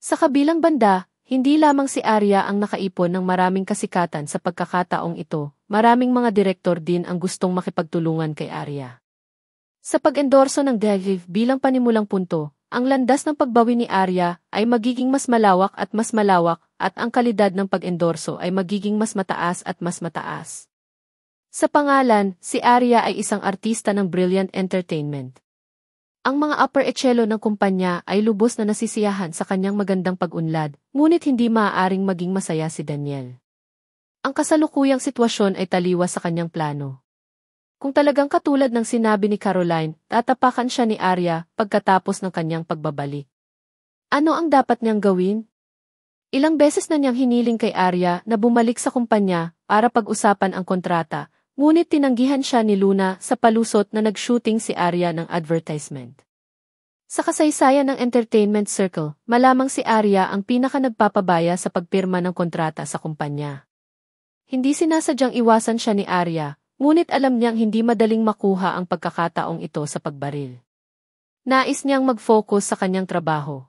Sa kabilang banda, hindi lamang si Arya ang nakaipon ng maraming kasikatan sa pagkakataong ito, maraming mga direktor din ang gustong makipagtulungan kay Arya. Sa pag-endorso ng Delhi bilang panimulang punto, ang landas ng pagbawi ni Arya ay magiging mas malawak at ang kalidad ng pag-endorso ay magiging mas mataas at mas mataas. Sa pangalan, si Arya ay isang artista ng Brilliant Entertainment. Ang mga upper echelon ng kumpanya ay lubos na nasisiyahan sa kanyang magandang pag-unlad, ngunit hindi maaaring maging masaya si Daniel. Ang kasalukuyang sitwasyon ay taliwas sa kanyang plano. Kung talagang katulad ng sinabi ni Caroline, tatapakan siya ni Arya pagkatapos ng kanyang pagbabalik. Ano ang dapat niyang gawin? Ilang beses na niyang hiniling kay Arya na bumalik sa kumpanya para pag-usapan ang kontrata, ngunit tinanggihan siya ni Luna sa palusot na nag-shooting si Arya ng advertisement. Sa kasaysayan ng entertainment circle, malamang si Arya ang pinaka-nagpapabaya sa pagpirma ng kontrata sa kumpanya. Hindi sinasadyang iwasan siya ni Arya, ngunit alam niyang hindi madaling makuha ang pagkakataong ito sa pagbaril. Nais niyang mag-focus sa kanyang trabaho.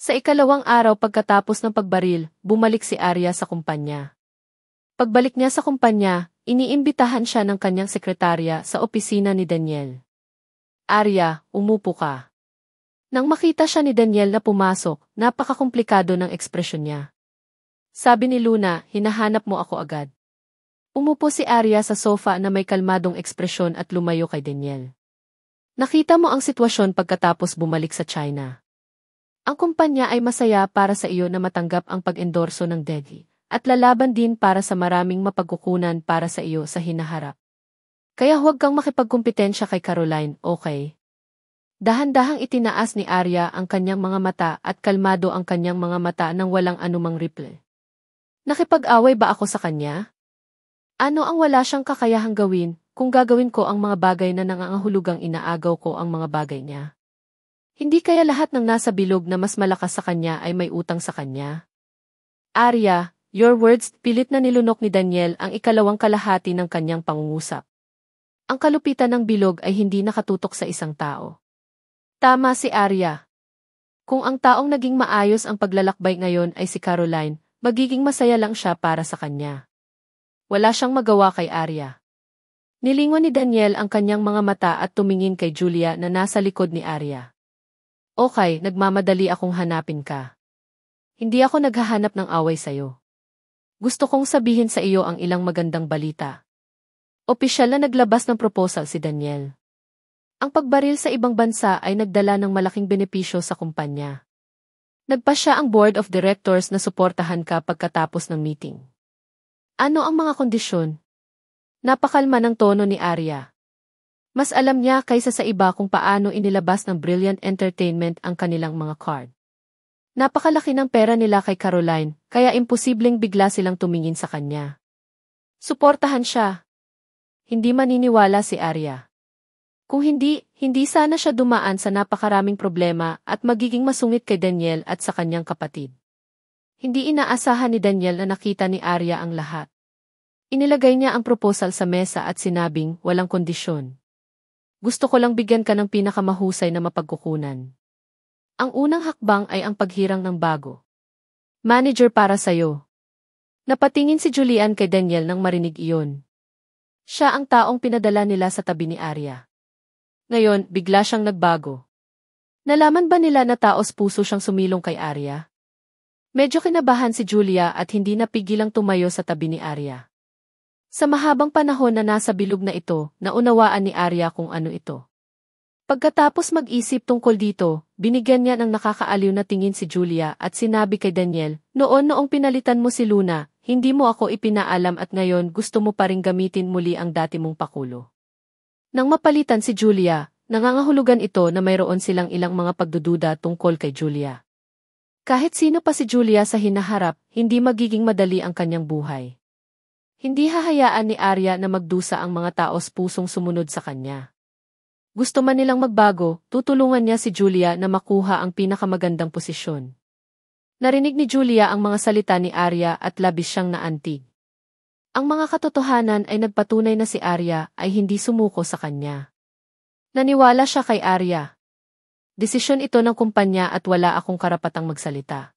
Sa ikalawang araw pagkatapos ng pagbaril, bumalik si Arya sa kumpanya. Pagbalik niya sa kumpanya, iniimbitahan siya ng kanyang sekretarya sa opisina ni Daniel. Arya, umupo ka. Nang makita siya ni Daniel na pumasok, napakakomplikado ng ekspresyon niya. Sabi ni Luna, hinahanap mo ako agad. Umupo si Arya sa sofa na may kalmadong ekspresyon at lumayo kay Daniel. Nakita mo ang sitwasyon pagkatapos bumalik sa China. Ang kumpanya ay masaya para sa iyo na matanggap ang pag-endorso ng Delhi, at lalaban din para sa maraming mapagkukunan para sa iyo sa hinaharap. Kaya huwag kang makipagkumpetensya kay Caroline, okay? Dahan-dahang itinaas ni Arya ang kanyang mga mata at kalmado ang kanyang mga mata nang walang anumang ripple. Nakipag-away ba ako sa kanya? Ano ang wala siyang kakayahang gawin kung gagawin ko ang mga bagay na nangangahulugang inaagaw ko ang mga bagay niya? Hindi kaya lahat ng nasa bilog na mas malakas sa kanya ay may utang sa kanya? Arya, your words, pilit na nilunok ni Daniel ang ikalawang kalahati ng kanyang pangungusap. Ang kalupitan ng bilog ay hindi nakatutok sa isang tao. Tama si Arya. Kung ang taong naging maayos ang paglalakbay ngayon ay si Caroline, magiging masaya lang siya para sa kanya. Wala siyang magawa kay Arya. Nilingon ni Daniel ang kanyang mga mata at tumingin kay Julia na nasa likod ni Arya. Okay, nagmamadali akong hanapin ka. Hindi ako naghahanap ng away sa'yo. Gusto kong sabihin sa iyo ang ilang magandang balita. Opisyal na naglabas ng proposal si Daniel. Ang pagbaril sa ibang bansa ay nagdala ng malaking benepisyo sa kumpanya. Nagpasya ang board of directors na suportahan ka pagkatapos ng meeting. Ano ang mga kondisyon? Napakalma ng tono ni Arya. Mas alam niya kaysa sa iba kung paano inilabas ng Brilliant Entertainment ang kanilang mga card. Napakalaki ng pera nila kay Caroline, kaya imposibleng bigla silang tumingin sa kanya. Suportahan siya. Hindi maniniwala si Arya. Kung hindi sana siya dumaan sa napakaraming problema at magiging masungit kay Daniel at sa kanyang kapatid. Hindi inaasahan ni Daniel na nakita ni Arya ang lahat. Inilagay niya ang proposal sa mesa at sinabing walang kondisyon. Gusto ko lang bigyan ka ng pinakamahusay na mapagkukunan. Ang unang hakbang ay ang paghirang ng bago. Manager para sa'yo. Napatingin si Julian kay Daniel nang marinig iyon. Siya ang taong pinadala nila sa tabi ni Arya. Ngayon, bigla siyang nagbago. Nalaman ba nila na taos puso siyang sumilong kay Arya? Medyo kinabahan si Julia at hindi napigilang tumayo sa tabi ni Arya. Sa mahabang panahon na nasa bilog na ito, naunawaan ni Arya kung ano ito. Pagkatapos mag-isip tungkol dito, binigyan niya ng nakakaaliw na tingin si Julia at sinabi kay Daniel, noong pinalitan mo si Luna, hindi mo ako ipinaalam at ngayon gusto mo pa ring gamitin muli ang dati mong pakulo. Nang mapalitan si Julia, nangangahulugan ito na mayroon silang ilang mga pagdududa tungkol kay Julia. Kahit sino pa si Julia sa hinaharap, hindi magiging madali ang kanyang buhay. Hindi hahayaan ni Arya na magdusa ang mga taos pusong sumunod sa kanya. Gusto man nilang magbago, tutulungan niya si Julia na makuha ang pinakamagandang posisyon. Narinig ni Julia ang mga salita ni Arya at labis siyang naantig. Ang mga katotohanan ay nagpatunay na si Arya ay hindi sumuko sa kanya. Naniwala siya kay Arya. Desisyon ito ng kumpanya at wala akong karapatang magsalita.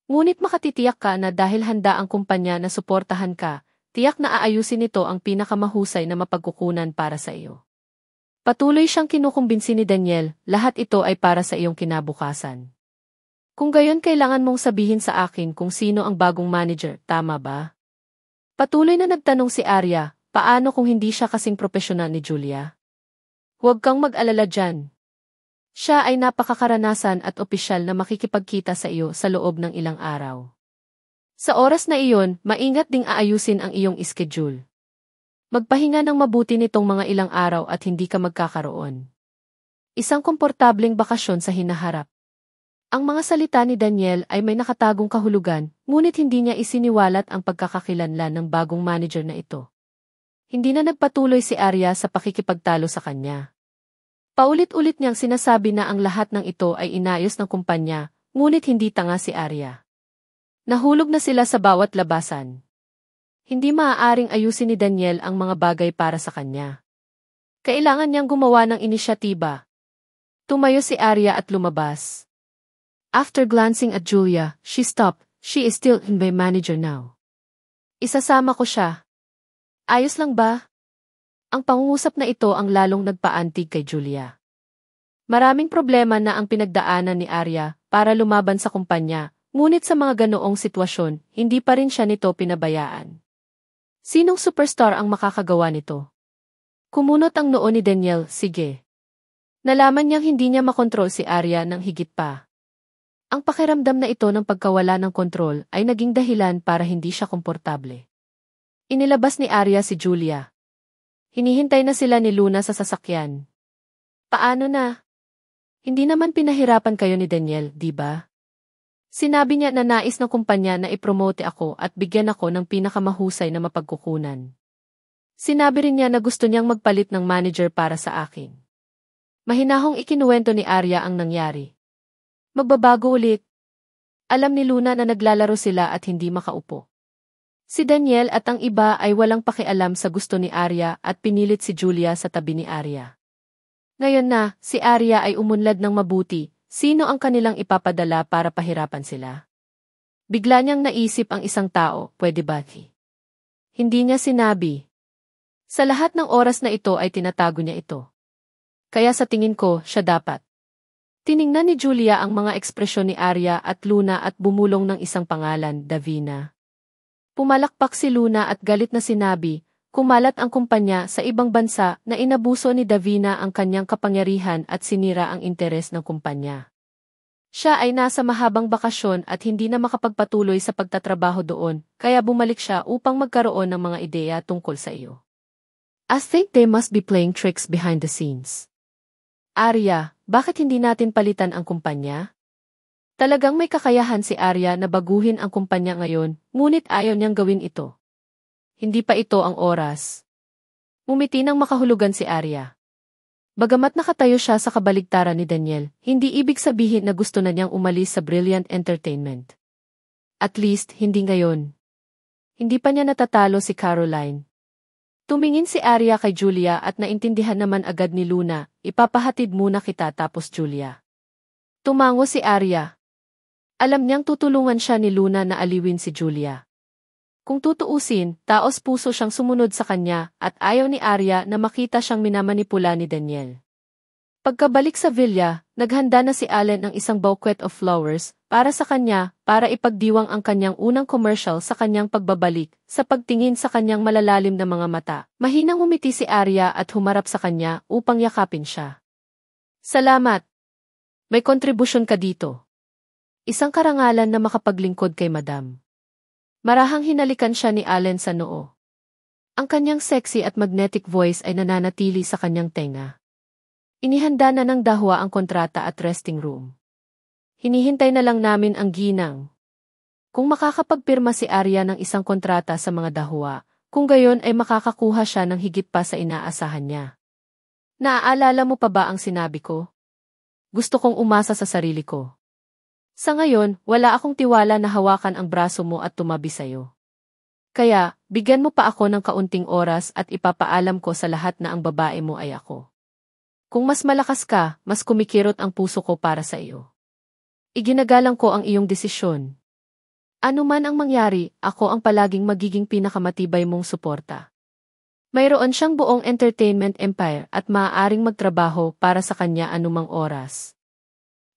Ngunit makatitiyak ka na dahil handa ang kumpanya na suportahan ka, tiyak na aayusin nito ang pinakamahusay na mapagkukunan para sa iyo. Patuloy siyang kinukumbinsi ni Daniel, lahat ito ay para sa iyong kinabukasan. Kung gayon kailangan mong sabihin sa akin kung sino ang bagong manager, tama ba? Patuloy na nagtanong si Arya, paano kung hindi siya kasing profesional ni Julia? Huwag kang mag-alala dyan. Siya ay napakakaranasan at opisyal na makikipagkita sa iyo sa loob ng ilang araw. Sa oras na iyon, maingat ding aayusin ang iyong schedule. Magpahinga ng mabuti nitong mga ilang araw at hindi ka magkakaroon. Isang komportableng bakasyon sa hinaharap. Ang mga salita ni Daniel ay may nakatagong kahulugan, ngunit hindi niya isiniwalat ang pagkakakilanlan ng bagong manager na ito. Hindi na nagpatuloy si Arya sa pakikipagtalo sa kanya. Paulit-ulit niyang sinasabi na ang lahat ng ito ay inayos ng kumpanya, ngunit hindi tanga si Arya. Nahulog na sila sa bawat labasan. Hindi maaaring ayusin ni Daniel ang mga bagay para sa kanya. Kailangan niyang gumawa ng inisyatiba. Tumayo si Arya at lumabas. After glancing at Julia, she stopped. She is still in my manager now. Isasama ko siya. Ayos lang ba? Ang pangungusap na ito ang lalong nagpaantig kay Julia. Maraming problema na ang pinagdaanan ni Arya para lumaban sa kumpanya, ngunit sa mga ganoong sitwasyon, hindi pa rin siya nito pinabayaan. Sinong superstar ang makakagawa nito? Kumunot ang noo ni Daniel, sige. Nalaman niyang hindi niya makontrol si Arya ng higit pa. Ang pakiramdam na ito ng pagkawala ng kontrol ay naging dahilan para hindi siya komportable. Inilabas ni Arya si Julia. Hinihintay na sila ni Luna sa sasakyan. Paano na? Hindi naman pinahirapan kayo ni Daniel, di ba? Sinabi niya na nais ng kumpanya na ipromote ako at bigyan ako ng pinakamahusay na mapagkukunan. Sinabi rin niya na gusto niyang magpalit ng manager para sa akin. Mahinahong ikinuwento ni Arya ang nangyari. Magbabago ulit. Alam ni Luna na naglalaro sila at hindi makaupo. Si Daniel at ang iba ay walang pakialam sa gusto ni Arya at pinilit si Julia sa tabi ni Arya. Ngayon na, si Arya ay umunlad ng mabuti, sino ang kanilang ipapadala para pahirapan sila? Bigla niyang naisip ang isang tao, pwede ba? Hindi niya sinabi. Sa lahat ng oras na ito ay tinatago niya ito. Kaya sa tingin ko, siya dapat. Tiningnan ni Julia ang mga ekspresyon ni Arya at Luna at bumulong ng isang pangalan, Davina. Pumalakpak si Luna at galit na sinabi, kumalat ang kumpanya sa ibang bansa na inabuso ni Davina ang kanyang kapangyarihan at sinira ang interes ng kumpanya. Siya ay nasa mahabang bakasyon at hindi na makapagpatuloy sa pagtatrabaho doon, kaya bumalik siya upang magkaroon ng mga ideya tungkol sa iyo. I think they must be playing tricks behind the scenes. Arya, bakit hindi natin palitan ang kumpanya? Talagang may kakayahan si Arya na baguhin ang kumpanya ngayon, ngunit ayaw niyang gawin ito. Hindi pa ito ang oras. Ngumiti ng makahulugan si Arya. Bagamat nakatayo siya sa kabaligtaran ni Daniel, hindi ibig sabihin na gusto na niyang umalis sa Brilliant Entertainment. At least, hindi ngayon. Hindi pa niya natatalo si Caroline. Tumingin si Arya kay Julia at naintindihan naman agad ni Luna, ipapahatid muna kita tapos Julia. Tumango si Arya. Alam niyang tutulungan siya ni Luna na aliwin si Julia. Kung tutuusin, taos-puso siyang sumunod sa kanya at ayaw ni Arya na makita siyang minamanipula ni Daniel. Pagkabalik sa villa, naghanda na si Allen ng isang bouquet of flowers para sa kanya para ipagdiwang ang kanyang unang commercial sa kanyang pagbabalik. Sa pagtingin sa kanyang malalalim na mga mata, mahinang umiti si Arya at humarap sa kanya upang yakapin siya. Salamat! May kontribusyon ka dito. Isang karangalan na makapaglingkod kay Madam. Marahang hinalikan siya ni Allen sa noo. Ang kanyang sexy at magnetic voice ay nananatili sa kanyang tenga. Inihanda na ng dahwa ang kontrata at resting room. Hinihintay na lang namin ang ginang. Kung makakapagpirma si Arya ng isang kontrata sa mga dahwa, kung gayon ay makakakuha siya ng higit pa sa inaasahan niya. Naaalala mo pa ba ang sinabi ko? Gusto kong umasa sa sarili ko. Sa ngayon, wala akong tiwala na hawakan ang braso mo at tumabi sa'yo. Kaya, bigyan mo pa ako ng kaunting oras at ipapaalam ko sa lahat na ang babae mo ay ako. Kung mas malakas ka, mas kumikirot ang puso ko para sa iyo. Iginagalang ko ang iyong desisyon. Ano man ang mangyari, ako ang palaging magiging pinakamatibay mong suporta. Mayroon siyang buong entertainment empire at maaaring magtrabaho para sa kanya anumang oras.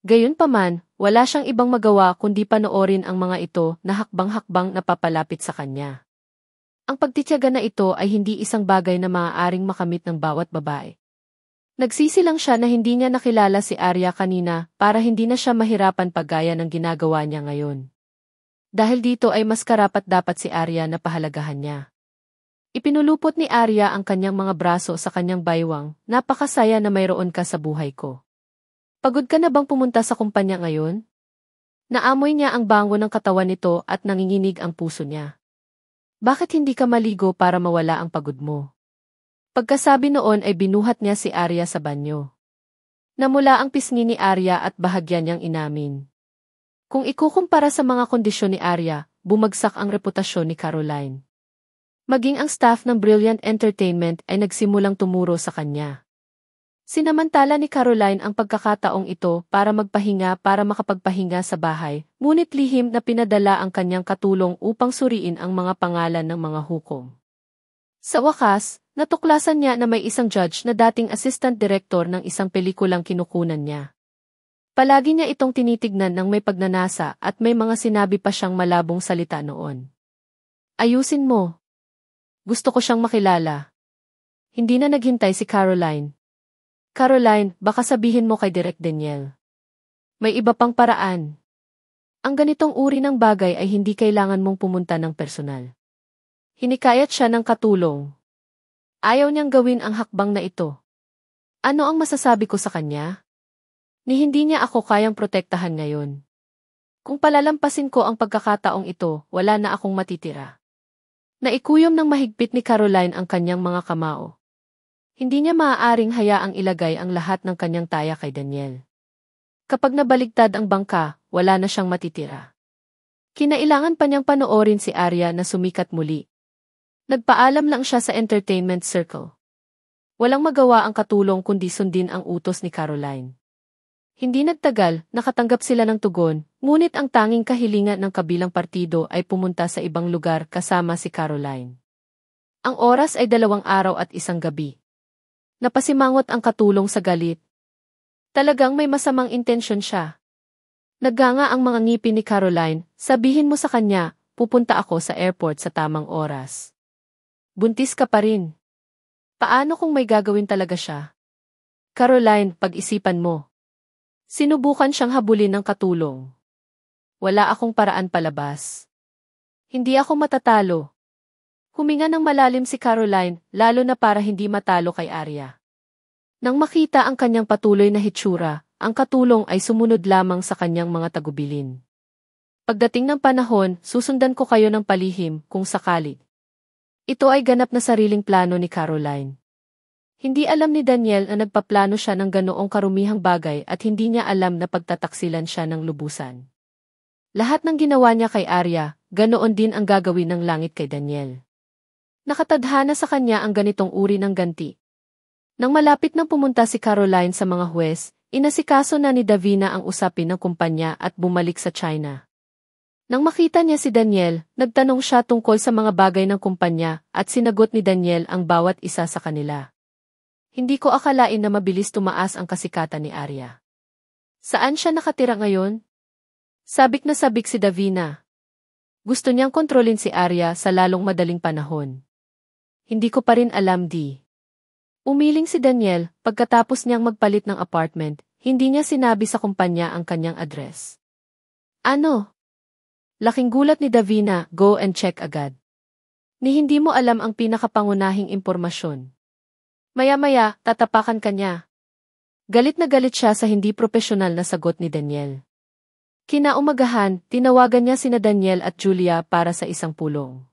Gayunpaman, wala siyang ibang magawa kundi panoorin ang mga ito na hakbang-hakbang na papalapit sa kanya. Ang pagtitiyaga na ito ay hindi isang bagay na maaaring makamit ng bawat babae. Nagsisi lang siya na hindi niya nakilala si Arya kanina para hindi na siya mahirapan paggaya ng ginagawa niya ngayon. Dahil dito ay mas karapat-dapat si Arya na pahalagahan niya. Ipinulupot ni Arya ang kanyang mga braso sa kanyang baywang, napakasaya na mayroon ka sa buhay ko. Pagod ka na bang pumunta sa kumpanya ngayon? Naamoy niya ang bango ng katawan nito at nanginginig ang puso niya. Bakit hindi ka maligo para mawala ang pagod mo? Pagkasabi noon ay binuhat niya si Arya sa banyo. Namula ang pisngi ni Arya at bahagyan niyang inamin. Kung ikukumpara sa mga kondisyon ni Arya, bumagsak ang reputasyon ni Caroline. Maging ang staff ng Brilliant Entertainment ay nagsimulang tumuro sa kanya. Sinamantala ni Caroline ang pagkakataong ito para magpahinga para makapagpahinga sa bahay, ngunit lihim na pinadala ang kanyang katulong upang suriin ang mga pangalan ng mga hukom. Sa wakas, natuklasan niya na may isang judge na dating assistant director ng isang pelikulang kinukunan niya. Palagi niya itong tinitignan ng may pagnanasa at may mga sinabi pa siyang malabong salita noon. Ayusin mo. Gusto ko siyang makilala. Hindi na naghintay si Caroline. Caroline, baka sabihin mo kay Direk Daniel. May iba pang paraan. Ang ganitong uri ng bagay ay hindi kailangan mong pumunta ng personal. Hinikayat siya ng katulong. Ayaw niyang gawin ang hakbang na ito. Ano ang masasabi ko sa kanya? Ni hindi niya ako kayang protektahan ngayon. Kung palalampasin ko ang pagkakataong ito, wala na akong matitira. Naikuyom ng mahigpit ni Caroline ang kanyang mga kamao. Hindi niya maaaring hayaang ilagay ang lahat ng kanyang taya kay Daniel. Kapag nabaligtad ang bangka, wala na siyang matitira. Kinailangan pa niyang panoorin si Arya na sumikat muli. Nagpaalam lang siya sa entertainment circle. Walang magawa ang katulong kundi sundin ang utos ni Caroline. Hindi nagtagal, nakatanggap sila ng tugon, ngunit ang tanging kahilingan ng kabilang partido ay pumunta sa ibang lugar kasama si Caroline. Ang oras ay 2 araw at 1 gabi. Napasimangot ang katulong sa galit. Talagang may masamang intensyon siya. Naganga ang mga ngipin ni Caroline, sabihin mo sa kanya, pupunta ako sa airport sa tamang oras. Buntis ka pa rin. Paano kung may gagawin talaga siya? Caroline, pag-isipan mo. Sinubukan siyang habulin ng katulong. Wala akong paraan palabas. Hindi ako matatalo. Huminga ng malalim si Caroline, lalo na para hindi matalo kay Arya. Nang makita ang kanyang patuloy na hitsura, ang katulong ay sumunod lamang sa kanyang mga tagubilin. Pagdating ng panahon, susundan ko kayo ng palihim, kung sakali. Ito ay ganap na sariling plano ni Caroline. Hindi alam ni Daniel na nagpaplano siya ng ganoong karumihang bagay at hindi niya alam na pagtataksilan siya ng lubusan. Lahat ng ginawa niya kay Arya, ganoon din ang gagawin ng langit kay Daniel. Nakatadhana sa kanya ang ganitong uri ng ganti. Nang malapit nang pumunta si Caroline sa mga huwes, inasikaso na ni Davina ang usapin ng kumpanya at bumalik sa China. Nang makita niya si Daniel, nagtanong siya tungkol sa mga bagay ng kumpanya at sinagot ni Daniel ang bawat isa sa kanila. Hindi ko akalain na mabilis tumaas ang kasikatan ni Arya. Saan siya nakatira ngayon? Sabik na sabik si Davina. Gusto niyang kontrolin si Arya sa lalong madaling panahon. Hindi ko pa rin alam di. Umiling si Daniel, pagkatapos niyang magpalit ng apartment, hindi niya sinabi sa kumpanya ang kanyang address. Ano? Laking gulat ni Davina, go and check agad. Ni hindi mo alam ang pinakapangunahing impormasyon. Maya-maya, tatapakan ka niya. Galit na galit siya sa hindi propesyonal na sagot ni Daniel. Kinaumagahan, tinawagan niya sina Daniel at Julia para sa isang pulong.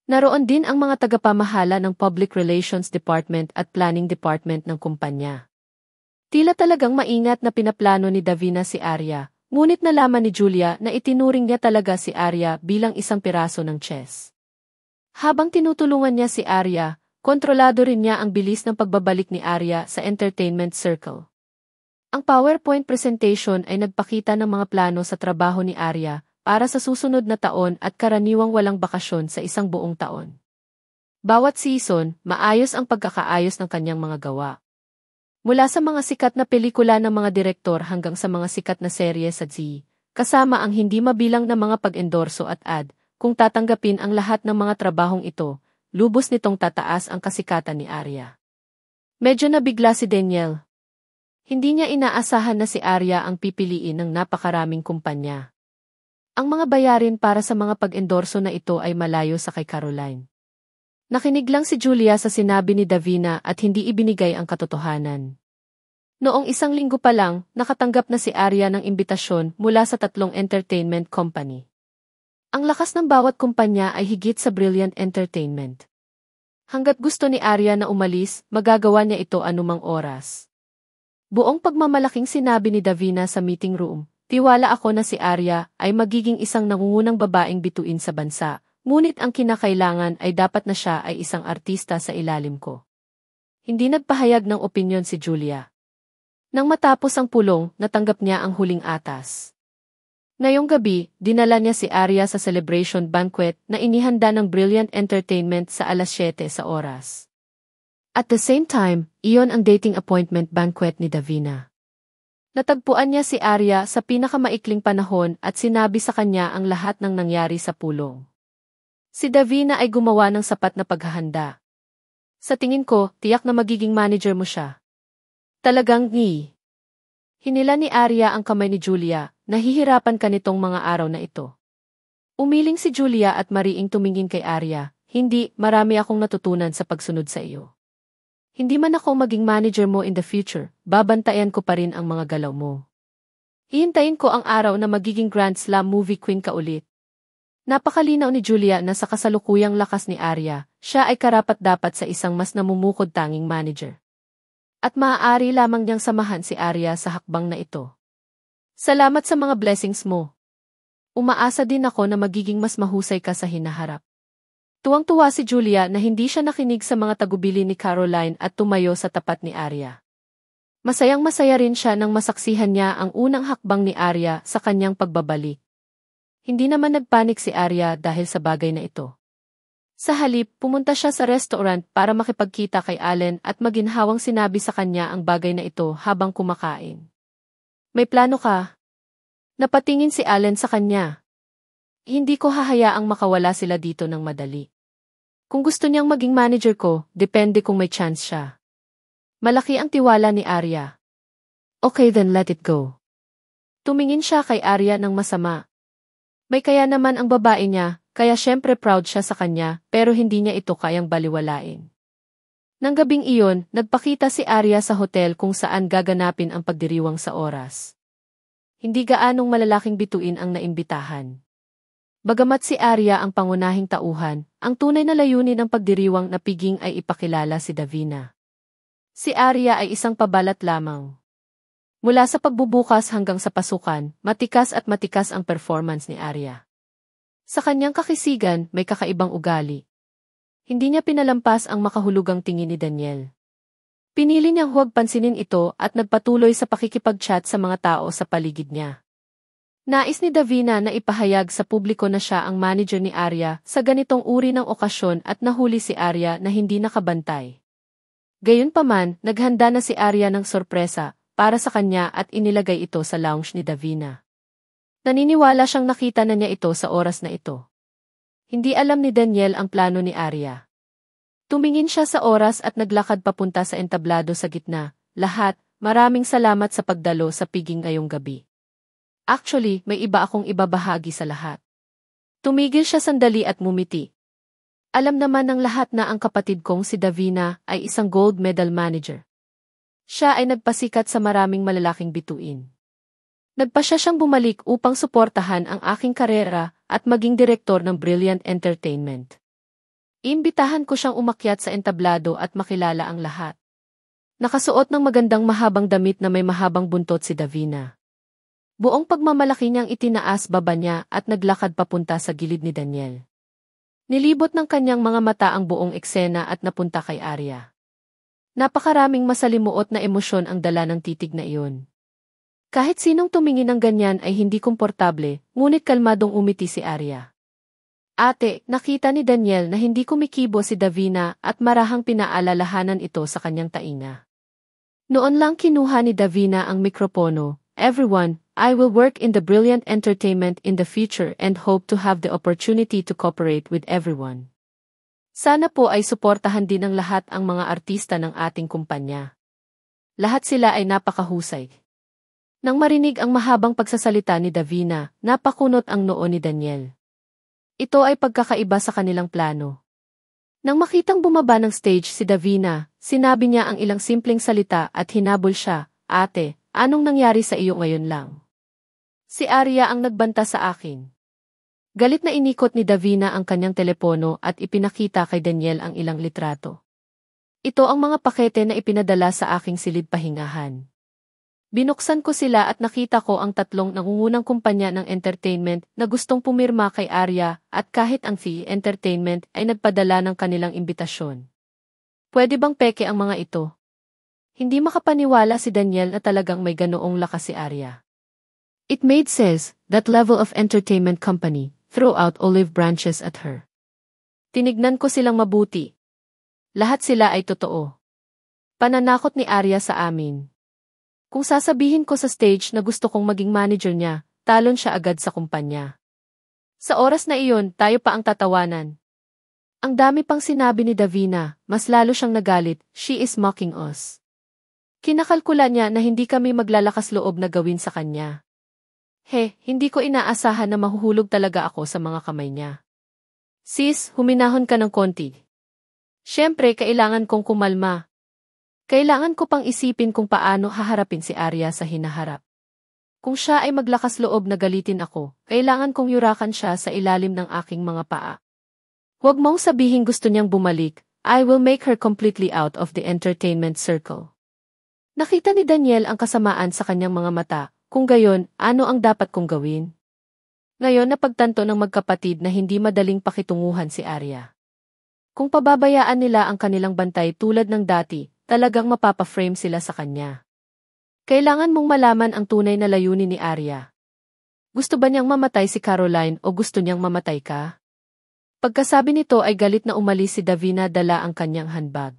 Naroon din ang mga tagapamahala ng Public Relations Department at Planning Department ng kumpanya. Tila talagang maingat na pinaplano ni Davina si Arya, ngunit nalaman ni Julia na itinuring niya talaga si Arya bilang isang piraso ng chess. Habang tinutulungan niya si Arya, kontrolado rin niya ang bilis ng pagbabalik ni Arya sa entertainment circle. Ang PowerPoint presentation ay nagpakita ng mga plano sa trabaho ni Arya para sa susunod na taon at karaniwang walang bakasyon sa isang buong taon. Bawat season, maayos ang pagkakaayos ng kanyang mga gawa. Mula sa mga sikat na pelikula ng mga direktor hanggang sa mga sikat na serye sa Z, kasama ang hindi mabilang na mga pag-endorso at ad, kung tatanggapin ang lahat ng mga trabahong ito, lubos nitong tataas ang kasikatan ni Arya. Medyo nabigla si Daniel. Hindi niya inaasahan na si Arya ang pipiliin ng napakaraming kumpanya. Ang mga bayarin para sa mga pag-endorso na ito ay malayo sa kay Caroline. Nakinig lang si Julia sa sinabi ni Davina at hindi ibinigay ang katotohanan. Noong isang linggo pa lang, nakatanggap na si Arya ng imbitasyon mula sa 3 entertainment company. Ang lakas ng bawat kumpanya ay higit sa Brilliant Entertainment. Hanggat gusto ni Arya na umalis, magagawa niya ito anumang oras. Buong pagmamalaking sinabi ni Davina sa meeting room, tiwala ako na si Arya ay magiging isang nangungunang babaeng bituin sa bansa. Ngunit ang kinakailangan ay dapat na siya ay isang artista sa ilalim ko. Hindi nagpahayag ng opinyon si Julia. Nang matapos ang pulong, natanggap niya ang huling atas. Ngayong gabi, dinala niya si Arya sa celebration banquet na inihanda ng Brilliant Entertainment sa alas 7 sa oras. At the same time, iyon ang dating appointment banquet ni Davina. Natagpuan niya si Arya sa pinakamaikling panahon at sinabi sa kanya ang lahat ng nangyari sa pulong. Si Davina ay gumawa ng sapat na paghahanda. Sa tingin ko, tiyak na magiging manager mo siya. Talagang ni. Hinila ni Arya ang kamay ni Julia, nahihirapan ka nitong mga araw na ito. Umiling si Julia at mariing tumingin kay Arya, hindi, marami akong natutunan sa pagsunod sa iyo. Hindi man ako maging manager mo in the future, babantayan ko pa rin ang mga galaw mo. Hihintayin ko ang araw na magiging Grand Slam movie queen ka ulit. Napakalinaw ni Julia na sa kasalukuyang lakas ni Arya, siya ay karapat-dapat sa isang mas namumukod tanging manager. At maaari lamang niyang samahan si Arya sa hakbang na ito. Salamat sa mga blessings mo. Umaasa din ako na magiging mas mahusay ka sa hinaharap. Tuwang-tuwa si Julia na hindi siya nakinig sa mga tagubili ni Caroline at tumayo sa tapat ni Arya. Masayang-masaya rin siya nang masaksihan niya ang unang hakbang ni Arya sa kanyang pagbabalik. Hindi naman nagpanik si Arya dahil sa bagay na ito. Sa halip, pumunta siya sa restaurant para makipagkita kay Allen at maginhawang sinabi sa kanya ang bagay na ito habang kumakain. May plano ka? Napatingin si Allen sa kanya. Hindi ko hahayaang makawala sila dito ng madali. Kung gusto niyang maging manager ko, depende kung may chance siya. Malaki ang tiwala ni Arya. Okay then let it go. Tumingin siya kay Arya ng masama. May kaya naman ang babae niya, kaya syempre proud siya sa kanya, pero hindi niya ito kayang baliwalain. Nang gabing iyon, nagpakita si Arya sa hotel kung saan gaganapin ang pagdiriwang sa oras. Hindi gaanong malalaking bituin ang naimbitahan. Bagamat si Arya ang pangunahing tauhan, ang tunay na layunin ng pagdiriwang na piging ay ipakilala si Davina. Si Arya ay isang pabalat lamang. Mula sa pagbubukas hanggang sa pasukan, matikas at matikas ang performance ni Arya. Sa kanyang kakisigan, may kakaibang ugali. Hindi niya pinalampas ang makahulugang tingin ni Daniel. Pinili niyang huwag pansinin ito at nagpatuloy sa pakikipag-chat sa mga tao sa paligid niya. Nais ni Davina na ipahayag sa publiko na siya ang manager ni Arya sa ganitong uri ng okasyon at nahuli si Arya na hindi nakabantay. Gayunpaman, naghanda na si Arya ng sorpresa para sa kanya at inilagay ito sa lounge ni Davina. Naniniwala siyang nakita na niya ito sa oras na ito. Hindi alam ni Daniel ang plano ni Arya. Tumingin siya sa oras at naglakad papunta sa entablado sa gitna. Lahat, maraming salamat sa pagdalo sa piging ngayong gabi. Actually, may iba akong ibabahagi sa lahat. Tumigil siya sandali at ngumiti. Alam naman ng lahat na ang kapatid kong si Davina ay isang gold medal manager. Siya ay nagpasikat sa maraming malalaking bituin. Nagpasya siyang bumalik upang suportahan ang aking karera at maging direktor ng Brilliant Entertainment. Iimbitahan ko siyang umakyat sa entablado at makilala ang lahat. Nakasuot ng magandang mahabang damit na may mahabang buntot si Davina. Buong pagmamalaki niyang itinaas baba niya at naglakad papunta sa gilid ni Daniel. Nilibot ng kanyang mga mata ang buong eksena at napunta kay Arya. Napakaraming masalimuot na emosyon ang dala ng titig na iyon. Kahit sinong tumingin ng ganyan ay hindi komportable, ngunit kalmadong umiti si Arya. Ate, nakita ni Daniel na hindi kumikibo si Davina at marahang pinaalalahanan ito sa kanyang tainga. Noon lang kinuha ni Davina ang mikropono. Everyone, I will work in the brilliant entertainment in the future and hope to have the opportunity to cooperate with everyone. Sana po ay suportahan din ng lahat ang mga artista ng ating kumpanya. Lahat sila ay napakahusay. Nang marinig ang mahabang pagsasalita ni Davina, napakunot ang noo ni Daniel. Ito ay pagkakaiba sa kanilang plano. Nang makitang bumaba ng stage si Davina, sinabi niya ang ilang simpleng salita at hinabol siya, Ate, anong nangyari sa iyo ngayon lang? Si Arya ang nagbanta sa akin. Galit na inikot ni Davina ang kanyang telepono at ipinakita kay Daniel ang ilang litrato. Ito ang mga pakete na ipinadala sa aking silid pahingahan. Binuksan ko sila at nakita ko ang tatlong nangungunang kumpanya ng entertainment na gustong pumirma kay Arya at kahit ang Fee Entertainment ay nagpadala ng kanilang imbitasyon. Pwede bang peke ang mga ito? Hindi makapaniwala si Daniel na talagang may ganoong lakas si Arya. It made sense, that level of entertainment company, throw out olive branches at her. Tinignan ko silang mabuti. Lahat sila ay totoo. Pananakot ni Arya sa amin. Kung sasabihin ko sa stage na gusto kong maging manager niya, talon siya agad sa kumpanya. Sa oras na iyon, tayo pa ang tatawanan. Ang dami pang sinabi ni Davina, mas lalo siyang nagalit, she is mocking us. Kinakalkula niya na hindi kami maglalakas loob na gawin sa kanya. Hindi ko inaasahan na mahuhulog talaga ako sa mga kamay niya. Sis, huminahon ka ng konti. Siyempre, kailangan kong kumalma. Kailangan ko pang isipin kung paano haharapin si Arya sa hinaharap. Kung siya ay maglakas loob na galitin ako, kailangan kong yurakan siya sa ilalim ng aking mga paa. Huwag mong sabihin gusto niyang bumalik, I will make her completely out of the entertainment circle. Nakita ni Daniel ang kasamaan sa kanyang mga mata, kung gayon, ano ang dapat kong gawin? Ngayon napagtanto ng magkapatid na hindi madaling pakitunguhan si Arya. Kung pababayaan nila ang kanilang bantay tulad ng dati, talagang mapapa-frame sila sa kanya. Kailangan mong malaman ang tunay na layunin ni Arya. Gusto ba niyang mamatay si Caroline o gusto niyang mamatay ka? Pagkasabi nito ay galit na umalis si Davina dala ang kanyang handbag.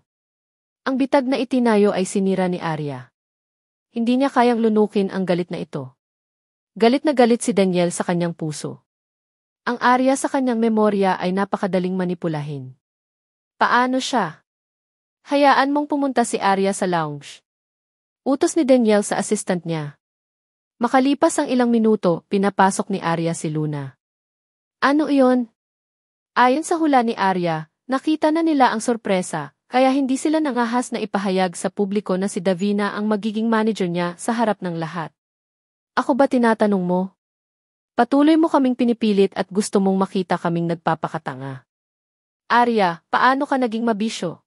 Ang bitag na itinayo ay sinira ni Arya. Hindi niya kayang lunukin ang galit na ito. Galit na galit si Daniel sa kanyang puso. Ang Arya sa kanyang memorya ay napakadaling manipulahin. Paano siya? Hayaan mong pumunta si Arya sa lounge. Utos ni Daniel sa assistant niya. Makalipas ang ilang minuto, pinapasok ni Arya si Luna. Ano iyon? Ayon sa hula ni Arya, nakita na nila ang sorpresa, kaya hindi sila nangahas na ipahayag sa publiko na si Davina ang magiging manager niya sa harap ng lahat. Ako ba tinatanong mo? Patuloy mo kaming pinipilit at gusto mong makita kaming nagpapakatanga. Arya, paano ka naging mabisyo?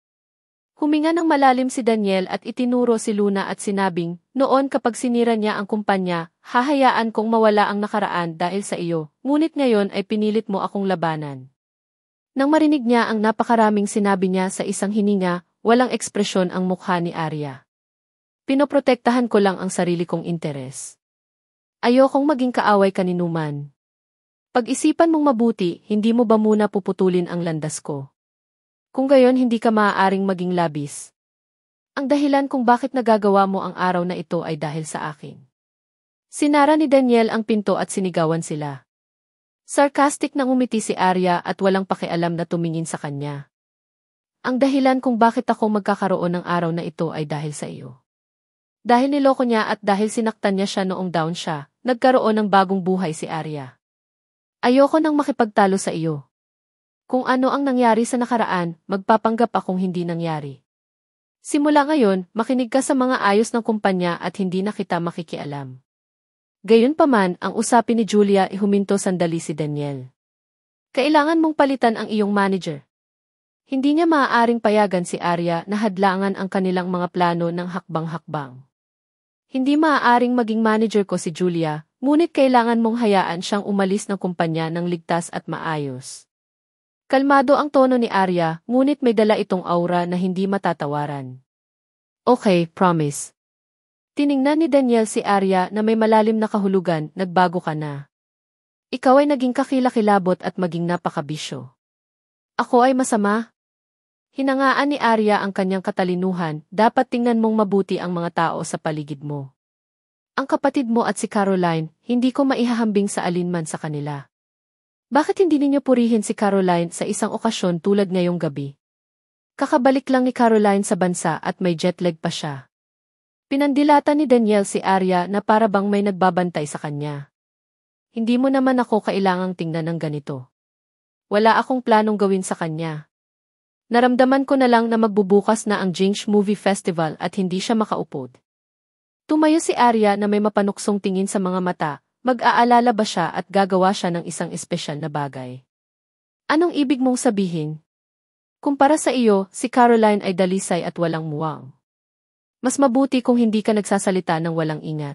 Huminga ng malalim si Daniel at itinuro si Luna at sinabing, noon kapag sinira niya ang kumpanya, hahayaan kong mawala ang nakaraan dahil sa iyo, ngunit ngayon ay pinilit mo akong labanan. Nang marinig niya ang napakaraming sinabi niya sa isang hininga, walang ekspresyon ang mukha ni Arya. Pinoprotektahan ko lang ang sarili kong interes. Ayokong maging kaaway kaninuman. Pag-isipan mong mabuti, hindi mo ba muna puputulin ang landas ko? Kung gayon hindi ka maaaring maging labis. Ang dahilan kung bakit nagagawa mo ang araw na ito ay dahil sa akin. Sinara ni Daniel ang pinto at sinigawan sila. Sarcastic na ngumiti si Arya at walang pakialam na tumingin sa kanya. Ang dahilan kung bakit ako magkakaroon ng araw na ito ay dahil sa iyo. Dahil niloko niya at dahil sinaktan niya siya noong down siya, nagkaroon ng bagong buhay si Arya. Ayoko nang makipagtalo sa iyo. Kung ano ang nangyari sa nakaraan, magpapanggap akong hindi nangyari. Simula ngayon, makinig ka sa mga ayos ng kumpanya at hindi na kita makikialam. Gayunpaman, ang usapin ni Julia ay huminto sandali si Daniel. Kailangan mong palitan ang iyong manager. Hindi niya maaaring payagan si Arya na hadlangan ang kanilang mga plano ng hakbang-hakbang. Hindi maaaring maging manager ko si Julia, ngunit kailangan mong hayaan siyang umalis ng kumpanya ng ligtas at maayos. Kalmado ang tono ni Arya, ngunit may dala itong aura na hindi matatawaran. Okay, promise. Tiningnan ni Daniel si Arya na may malalim na kahulugan, nagbago ka na. Ikaw ay naging kakilakilabot at maging napakabisyo. Ako ay masama? Hinangaan ni Arya ang kanyang katalinuhan, dapat tingnan mong mabuti ang mga tao sa paligid mo. Ang kapatid mo at si Caroline, hindi ko maihahambing sa alinman sa kanila. Bakit hindi ninyo purihin si Caroline sa isang okasyon tulad ngayong gabi? Kakabalik lang ni Caroline sa bansa at may jet lag pa siya. Pinandilatan ni Daniel si Arya na para bang may nagbabantay sa kanya. Hindi mo naman ako kailangang tingnan ng ganito. Wala akong planong gawin sa kanya. Naramdaman ko na lang na magbubukas na ang Jinx Movie Festival at hindi siya makaupod. Tumayo si Arya na may mapanuksong tingin sa mga mata, mag-aalala ba siya at gagawa siya ng isang espesyal na bagay. Anong ibig mong sabihin? Kumpara sa iyo, si Caroline ay dalisay at walang muwang. Mas mabuti kung hindi ka nagsasalita ng walang ingat.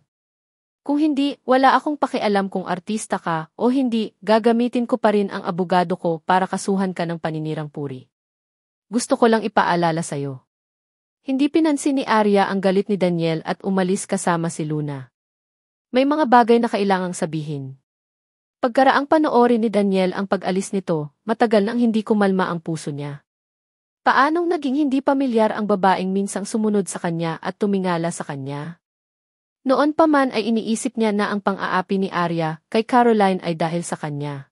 Kung hindi, wala akong pakialam kung artista ka o hindi, gagamitin ko pa rin ang abogado ko para kasuhan ka ng paninirang puri. Gusto ko lang ipaalala sa'yo. Hindi pinansin ni Arya ang galit ni Daniel at umalis kasama si Luna. May mga bagay na kailangang sabihin. Pagkaraang panoorin ni Daniel ang pag-alis nito, matagal nang hindi kumalma ang puso niya. Paanong naging hindi pamilyar ang babaeng minsang sumunod sa kanya at tumingala sa kanya? Noon pa man ay iniisip niya na ang pang-aapi ni Arya kay Caroline ay dahil sa kanya.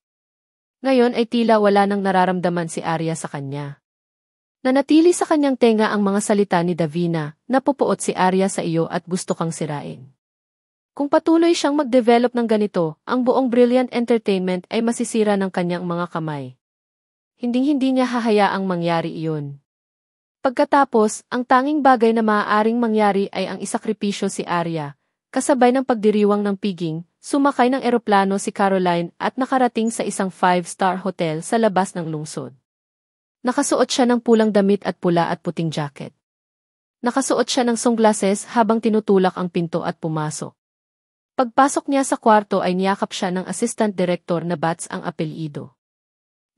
Ngayon ay tila wala nang nararamdaman si Arya sa kanya. Nanatili sa kanyang tenga ang mga salita ni Davina, napupuot si Arya sa iyo at gusto kang sirain. Kung patuloy siyang mag-develop ng ganito, ang buong Brilliant Entertainment ay masisira ng kanyang mga kamay. Hinding-hindi niya hahayaang mangyari iyon. Pagkatapos, ang tanging bagay na maaaring mangyari ay ang isakripisyo si Arya, kasabay ng pagdiriwang ng piging, sumakay ng eroplano si Caroline at nakarating sa isang 5-star hotel sa labas ng lungsod. Nakasuot siya ng pulang damit at pula at puting jacket. Nakasuot siya ng sunglasses habang tinutulak ang pinto at pumasok. Pagpasok niya sa kwarto ay niyakap siya ng assistant director na Bats ang apelyido.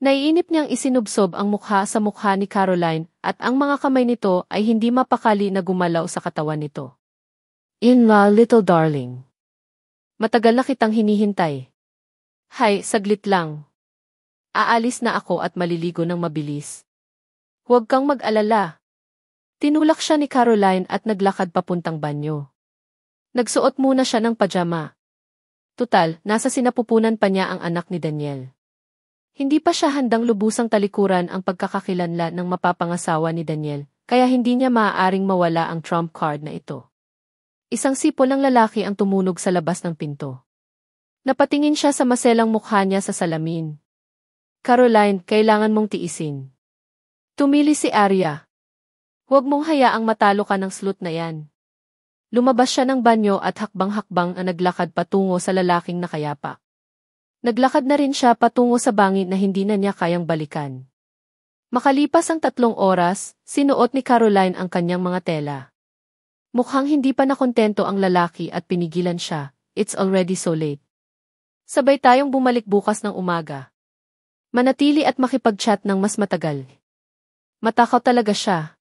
Naiinip niyang isinubsob ang mukha sa mukha ni Caroline at ang mga kamay nito ay hindi mapakali na gumalaw sa katawan nito. In la little darling. Matagal na kitang hinihintay. Hay, saglit lang. Aalis na ako at maliligo ng mabilis. Huwag kang mag-alala. Tinulak siya ni Caroline at naglakad papuntang banyo. Nagsuot muna siya ng pajama. Tutal, nasa sinapupunan pa niya ang anak ni Daniel. Hindi pa siya handang lubusang talikuran ang pagkakakilanlan ng mapapangasawa ni Daniel, kaya hindi niya maaaring mawala ang trump card na ito. Isang sipol ng lalaki ang tumunog sa labas ng pinto. Napatingin siya sa maselang mukha niya sa salamin. Caroline, kailangan mong tiisin. Tumili si Arya. Huwag mong hayaang matalo ka ng slot na yan. Lumabas siya ng banyo at hakbang-hakbang ang naglakad patungo sa lalaking nakayapak. Naglakad na rin siya patungo sa bangin na hindi na niya kayang balikan. Makalipas ang 3 oras, sinuot ni Caroline ang kanyang mga tela. Mukhang hindi pa nakontento ang lalaki at pinigilan siya, it's already so late. Sabay tayong bumalik bukas ng umaga. Manatili at makipag-chat ng mas matagal. Matakaw talaga siya.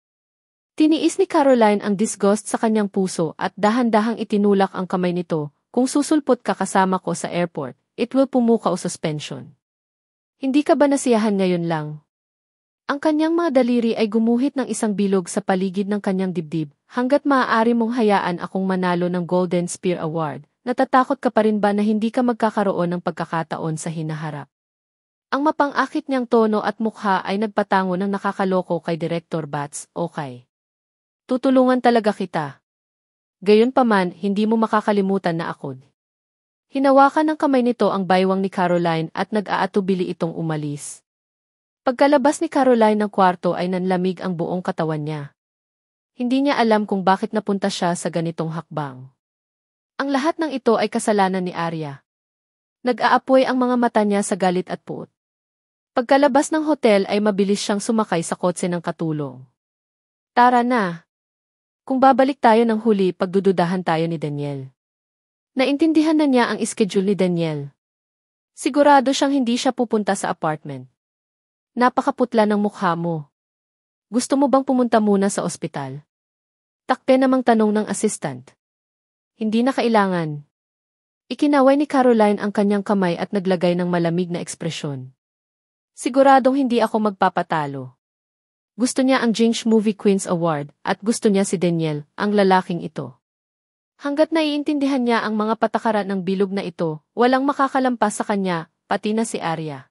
Tiniis ni Caroline ang disgust sa kanyang puso at dahan-dahang itinulak ang kamay nito, kung susulpot ka kasama ko sa airport, it will pumuka o suspension. Hindi ka ba nasiyahan ngayon lang? Ang kanyang mga daliri ay gumuhit ng isang bilog sa paligid ng kanyang dibdib, hanggat maaari mong hayaan akong manalo ng Golden Spear Award, natatakot ka pa rin ba na hindi ka magkakaroon ng pagkakataon sa hinaharap? Ang mapang-akit niyang tono at mukha ay nagpatango ng nakakaloko kay Director Bats, okay. Tutulungan talaga kita. Gayunpaman, hindi mo makakalimutan na ako. Hinawakan ng kamay nito ang baywang ni Caroline at nag-aatubili itong umalis. Pagkalabas ni Caroline ng kwarto ay nanlamig ang buong katawan niya. Hindi niya alam kung bakit napunta siya sa ganitong hakbang. Ang lahat ng ito ay kasalanan ni Arya. Nag-aapoy ang mga mata niya sa galit at puot. Pagkalabas ng hotel ay mabilis siyang sumakay sa kotse ng katulong. Tara na! Kung babalik tayo ng huli, pagdududahan tayo ni Daniel. Naintindihan na niya ang schedule ni Daniel. Sigurado siyang hindi siya pupunta sa apartment. Napakaputla ng mukha mo. Gusto mo bang pumunta muna sa ospital? Takpe namang tanong ng assistant. Hindi na kailangan. Ikinaway ni Caroline ang kanyang kamay at naglagay ng malamig na ekspresyon. Siguradong hindi ako magpapatalo. Gusto niya ang Jinx Movie Queens Award at gusto niya si Daniel, ang lalaking ito. Hanggat naiintindihan niya ang mga patakaran ng bilog na ito, walang makakalampas sa kanya, pati na si Arya.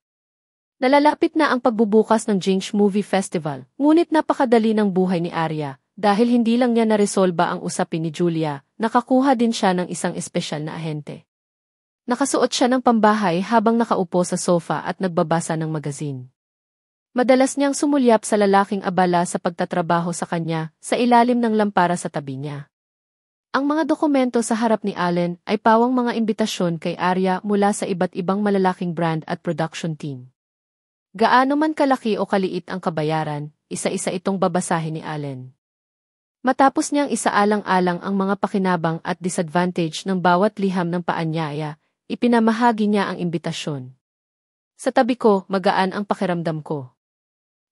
Nalalapit na ang pagbubukas ng Jinx Movie Festival, ngunit napakadali ng buhay ni Arya, dahil hindi lang niya naresolba ang usapin ni Julia, nakakuha din siya ng isang espesyal na ahente. Nakasuot siya ng pambahay habang nakaupo sa sofa at nagbabasa ng magazine. Madalas niyang sumulyap sa lalaking abala sa pagtatrabaho sa kanya, sa ilalim ng lampara sa tabi niya. Ang mga dokumento sa harap ni Allen ay pawang mga imbitasyon kay Arya mula sa iba't ibang malalaking brand at production team. Gaano man kalaki o kaliit ang kabayaran, isa-isa itong babasahin ni Allen. Matapos niyang isaalang-alang ang mga pakinabang at disadvantage ng bawat liham ng paanyaya, ipinamahagi niya ang imbitasyon. Sa tabi ko, magaan ang pakiramdam ko.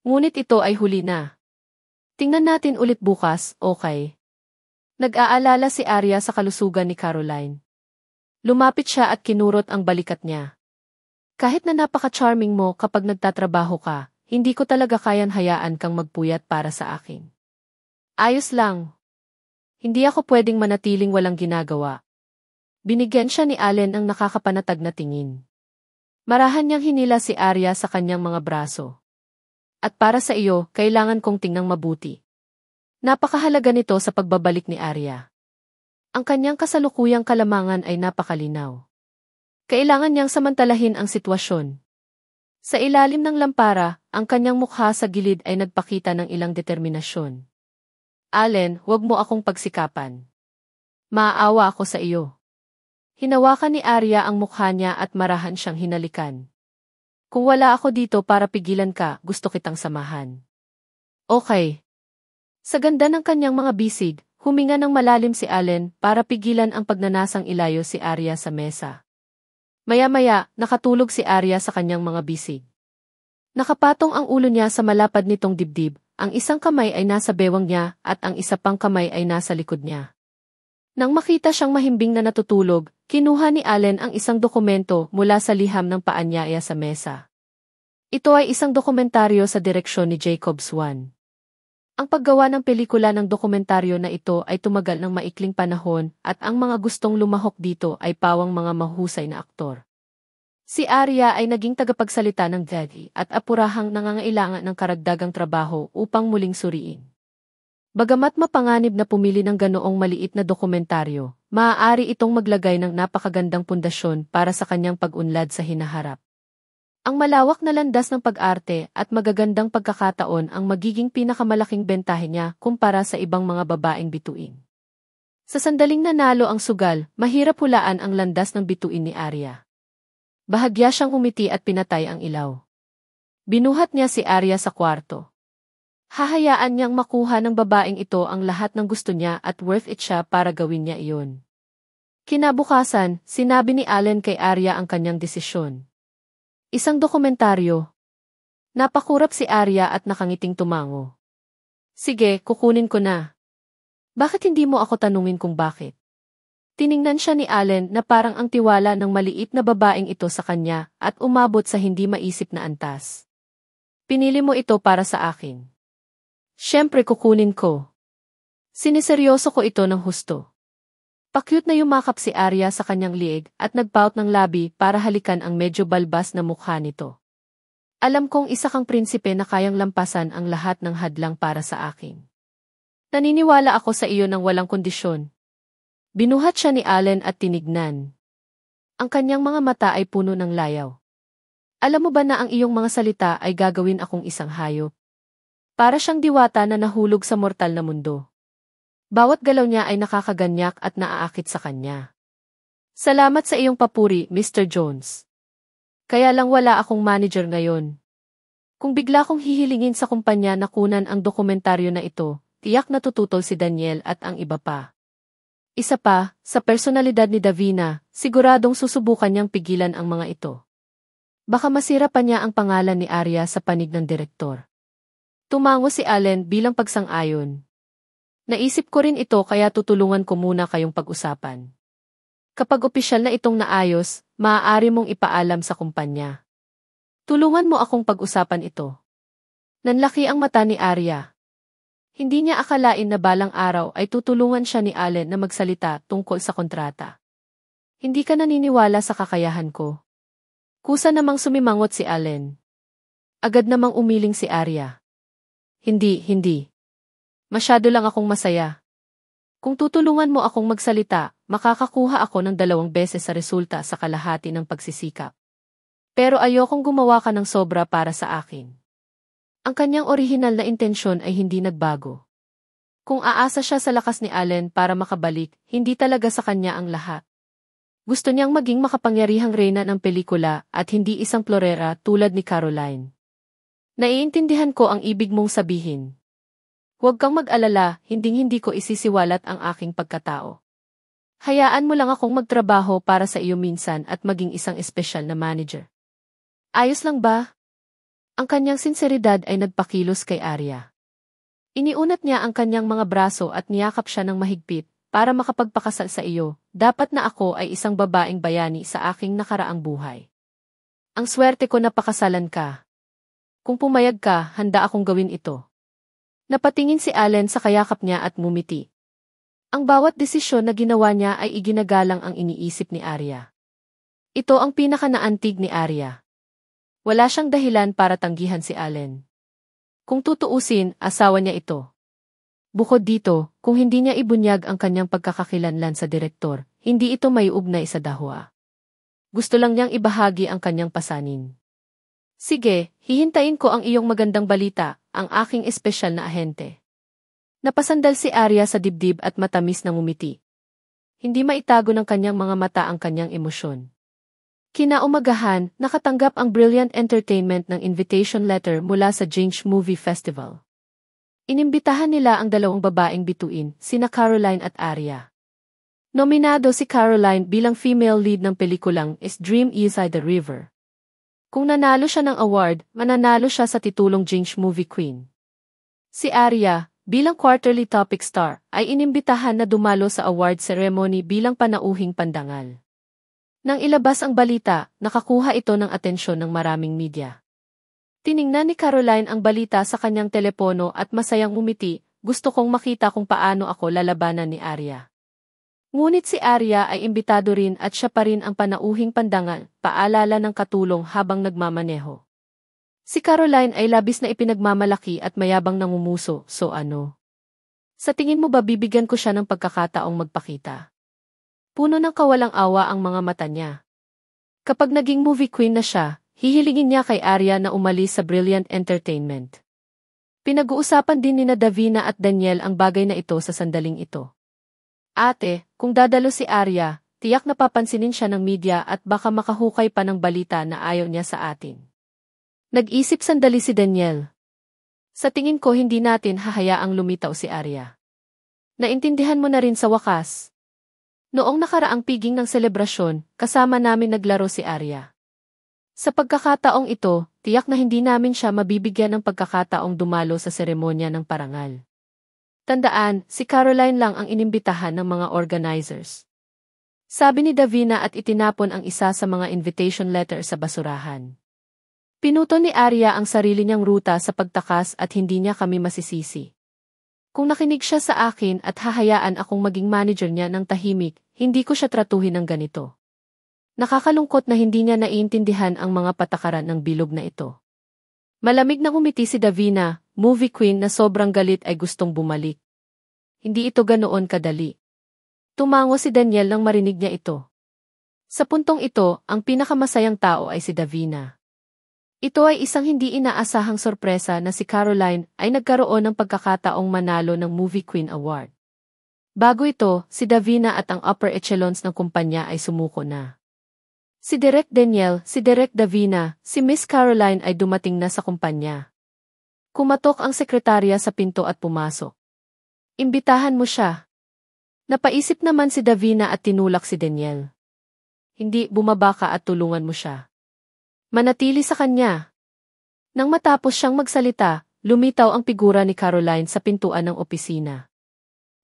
Ngunit ito ay huli na. Tingnan natin ulit bukas, okay? Nag-aalala si Arya sa kalusugan ni Caroline. Lumapit siya at kinurot ang balikat niya. Kahit na napaka-charming mo kapag nagtatrabaho ka, hindi ko talaga kayang hayaan kang magpuyat para sa akin. Ayos lang. Hindi ako pwedeng manatiling walang ginagawa. Binigyan siya ni Allen ng nakakapanatag na tingin. Marahan niyang hinila si Arya sa kanyang mga braso. At para sa iyo, kailangan kong tingnang mabuti. Napakahalaga nito sa pagbabalik ni Arya. Ang kanyang kasalukuyang kalamangan ay napakalinaw. Kailangan niyang samantalahin ang sitwasyon. Sa ilalim ng lampara, ang kanyang mukha sa gilid ay nagpakita ng ilang determinasyon. Allen, huwag mo akong pagsikapan. Maaawa ako sa iyo. Hinawakan ni Arya ang mukha niya at marahan siyang hinalikan. Kung wala ako dito para pigilan ka, gusto kitang samahan. Okay. Sa ganda ng kanyang mga bisig, huminga ng malalim si Allen para pigilan ang pagnanasang ilayo si Arya sa mesa. Maya-maya, nakatulog si Arya sa kanyang mga bisig. Nakapatong ang ulo niya sa malapad nitong dibdib, ang isang kamay ay nasa bewang niya at ang isa pang kamay ay nasa likod niya. Nang makita siyang mahimbing na natutulog, kinuha ni Allen ang isang dokumento mula sa liham ng paanyaya sa mesa. Ito ay isang dokumentaryo sa direksyon ni Jacob Swan. Ang paggawa ng pelikula ng dokumentaryo na ito ay tumagal ng maikling panahon at ang mga gustong lumahok dito ay pawang mga mahusay na aktor. Si Arya ay naging tagapagsalita ng daddy at apurahang nangangailangan ng karagdagang trabaho upang muling suriin. Bagamat mapanganib na pumili ng ganoong maliit na dokumentaryo, maaari itong maglagay ng napakagandang pundasyon para sa kanyang pag-unlad sa hinaharap. Ang malawak na landas ng pag-arte at magagandang pagkakataon ang magiging pinakamalaking bentahe niya kumpara sa ibang mga babaeng bituin. Sa sandaling nanalo ang sugal, mahirap hulaan ang landas ng bituin ni Arya. Bahagya siyang umiti at pinatay ang ilaw. Binuhat niya si Arya sa kwarto. Hahayaan niyang makuha ng babaeng ito ang lahat ng gusto niya at worth it siya para gawin niya iyon. Kinabukasan, sinabi ni Allen kay Arya ang kanyang desisyon. Isang dokumentaryo. Napakurap si Arya at nakangiting tumango. Sige, kukunin ko na. Bakit hindi mo ako tanungin kung bakit? Tiningnan siya ni Allen na parang ang tiwala ng maliit na babaeng ito sa kanya at umabot sa hindi maisip na antas. Pinili mo ito para sa akin. Siyempre kukunin ko. Siniseryoso ko ito ng husto. Pakyut na yumakap si Arya sa kanyang liig at nagpaut ng labi para halikan ang medyo balbas na mukha nito. Alam kong isa kang prinsipe na kayang lampasan ang lahat ng hadlang para sa akin. Naniniwala ako sa iyo ng walang kondisyon. Binuhat siya ni Allen at tinignan. Ang kanyang mga mata ay puno ng layaw. Alam mo ba na ang iyong mga salita ay gagawin akong isang hayop? Para siyang diwata na nahulog sa mortal na mundo. Bawat galaw niya ay nakakaganyak at naaakit sa kanya. Salamat sa iyong papuri, Mr. Jones. Kaya lang wala akong manager ngayon. Kung bigla kong hihilingin sa kumpanya na kunan ang dokumentaryo na ito, tiyak na tututol si Daniel at ang iba pa. Isa pa, sa personalidad ni Davina, siguradong susubukan niyang pigilan ang mga ito. Baka masira pa niya ang pangalan ni Arya sa panig ng direktor. Tumango si Allen bilang pagsang-ayon. Naisip ko rin ito kaya tutulungan ko muna kayong pag-usapan. Kapag opisyal na itong naayos, maaari mong ipaalam sa kumpanya. Tulungan mo akong pag-usapan ito. Nanlaki ang mata ni Arya. Hindi niya akalain na balang araw ay tutulungan siya ni Allen na magsalita tungkol sa kontrata. Hindi ka naniniwala sa kakayahan ko. Kusa namang sumimangot si Allen. Agad namang umiling si Arya. Hindi. Masyado lang akong masaya. Kung tutulungan mo akong magsalita, makakakuha ako ng 2 beses sa resulta sa kalahati ng pagsisikap. Pero ayokong gumawa ka ng sobra para sa akin. Ang kanyang orihinal na intensyon ay hindi nagbago. Kung aasa siya sa lakas ni Allen para makabalik, hindi talaga sa kanya ang lahat. Gusto niyang maging makapangyarihang reyna ng pelikula at hindi isang florera tulad ni Caroline. Naiintindihan ko ang ibig mong sabihin. Huwag kang mag-alala, hindi ko isisiwalat ang aking pagkatao. Hayaan mo lang akong magtrabaho para sa iyo minsan at maging isang espesyal na manager. Ayos lang ba? Ang kanyang sinseridad ay nagpakilos kay Arya. Iniunat niya ang kanyang mga braso at niyakap siya ng mahigpit, para makapagpakasal sa iyo, dapat na ako ay isang babaeng bayani sa aking nakaraang buhay. Ang swerte ko na pakasalan ka. Kung pumayag ka, handa akong gawin ito. Napatingin si Allen sa kayakap niya at ngumiti. Ang bawat desisyon na ginawa niya ay iginagalang ang iniisip ni Arya. Ito ang pinakanaantig ni Arya. Wala siyang dahilan para tanggihan si Allen. Kung tutuusin, asawa niya ito. Bukod dito, kung hindi niya ibunyag ang kanyang pagkakakilanlan sa direktor, hindi ito maiugnay sa dahwa. Gusto lang niyang ibahagi ang kanyang pasanin. Sige, hihintayin ko ang iyong magandang balita, ang aking espesyal na ahente. Napasandal si Arya sa dibdib at matamis na ngumiti. Hindi maitago ng kanyang mga mata ang kanyang emosyon. Kinaumagahan, nakatanggap ang Brilliant Entertainment ng invitation letter mula sa Jinx Movie Festival. Inimbitahan nila ang 2 babaeng bituin, sina Caroline at Arya. Nominado si Caroline bilang female lead ng pelikulang Is Dream Inside the River. Kung nanalo siya ng award, mananalo siya sa titulong Jinx Movie Queen. Si Arya, bilang quarterly topic star, ay inimbitahan na dumalo sa award ceremony bilang panauhing pandangal. Nang ilabas ang balita, nakakuha ito ng atensyon ng maraming media. Tiningnan ni Caroline ang balita sa kanyang telepono at masayang umiti, gusto kong makita kung paano ako lalabanan ni Arya. Ngunit si Arya ay imbitado rin at siya pa rin ang panauhing pandangal, paalala ng katulong habang nagmamaneho. Si Caroline ay labis na ipinagmamalaki at mayabang nangumuso, so ano? Sa tingin mo ba bibigyan ko siya ng pagkakataong magpakita? Puno ng kawalang awa ang mga mata niya. Kapag naging movie queen na siya, hihilingin niya kay Arya na umalis sa Brilliant Entertainment. Pinag-uusapan din nina Davina at Daniel ang bagay na ito sa sandaling ito. Ate, kung dadalo si Arya, tiyak na papansinin siya ng media at baka makahukay pa ng balita na ayaw niya sa atin. Nag-isip sandali si Daniel. Sa tingin ko hindi natin hahayaang lumitaw si Arya. Naintindihan mo na rin sa wakas. Noong nakaraang piging ng selebrasyon, kasama namin naglaro si Arya. Sa pagkakataong ito, tiyak na hindi namin siya mabibigyan ng pagkakataong dumalo sa seremonya ng parangal. Tandaan, si Caroline lang ang inimbitahan ng mga organizers. Sabi ni Davina at itinapon ang isa sa mga invitation letter sa basurahan. Pinuto ni Arya ang sarili niyang ruta sa pagtakas at hindi niya kami masisisi. Kung nakinig siya sa akin at hahayaan akong maging manager niya ng tahimik, hindi ko siya tratuhin ng ganito. Nakakalungkot na hindi niya naiintindihan ang mga patakaran ng bilog na ito. Malamig na ngumiti si Davina, movie queen na sobrang galit ay gustong bumalik. Hindi ito ganoon kadali. Tumango si Daniel nang marinig niya ito. Sa puntong ito, ang pinakamasayang tao ay si Davina. Ito ay isang hindi inaasahang sorpresa na si Caroline ay nagkaroon ng pagkakataong manalo ng Movie Queen Award. Bago ito, si Davina at ang upper echelons ng kumpanya ay sumuko na. Si Direk Daniel, si Direk Davina, si Miss Caroline ay dumating na sa kumpanya. Kumatok ang sekretarya sa pinto at pumasok. Imbitahan mo siya. Napaisip naman si Davina at tinulak si Daniel. Hindi, bumaba ka at tulungan mo siya. Manatili sa kanya. Nang matapos siyang magsalita, lumitaw ang figura ni Caroline sa pintuan ng opisina.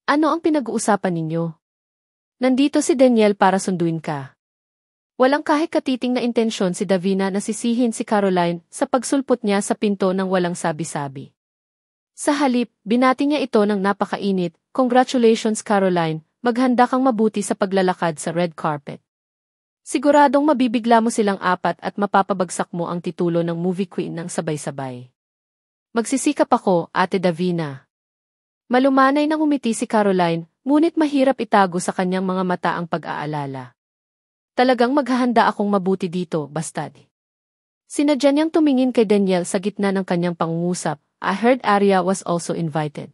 Ano ang pinag-uusapan ninyo? Nandito si Daniel para sunduin ka. Walang kahit katiting na intensyon si Davina na sisihin si Caroline sa pagsulpot niya sa pinto ng walang sabi-sabi. Sa halip, binati niya ito ng napakainit, "Congratulations Caroline, maghanda kang mabuti sa paglalakad sa red carpet. Siguradong mabibigla mo silang apat at mapapabagsak mo ang titulo ng movie queen ng sabay-sabay." "Magsisikap ako, Ate Davina." Malumanay nang umiti si Caroline, ngunit mahirap itago sa kanyang mga mata ang pag-aalala. "Talagang maghahanda akong mabuti dito, bastad." Sinadya niyang tumingin kay Daniel sa gitna ng kanyang pangungusap. "I heard Arya was also invited.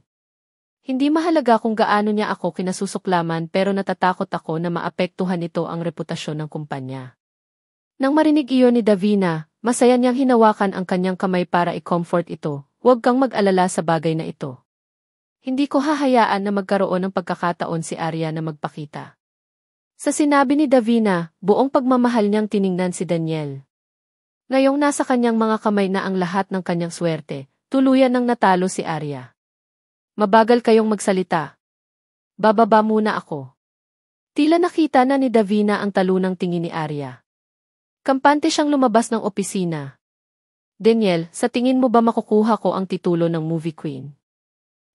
Hindi mahalaga kung gaano niya ako kinasusuklaman pero natatakot ako na maapektuhan nito ang reputasyon ng kumpanya." Nang marinig iyon ni Davina, masaya niyang hinawakan ang kanyang kamay para i-comfort ito. "Huwag kang mag-alala sa bagay na ito. Hindi ko hahayaan na magkaroon ng pagkakataon si Arya na magpakita." Sa sinabi ni Davina, buong pagmamahal niyang tiningnan si Daniel. Ngayong nasa kanyang mga kamay na ang lahat ng kanyang swerte, tuluyan nang natalo si Arya. "Mabagal kayong magsalita. Bababa muna ako." Tila nakita na ni Davina ang talunang tingin ni Arya. Kampante siyang lumabas ng opisina. "Daniel, sa tingin mo ba makukuha ko ang titulo ng movie queen?"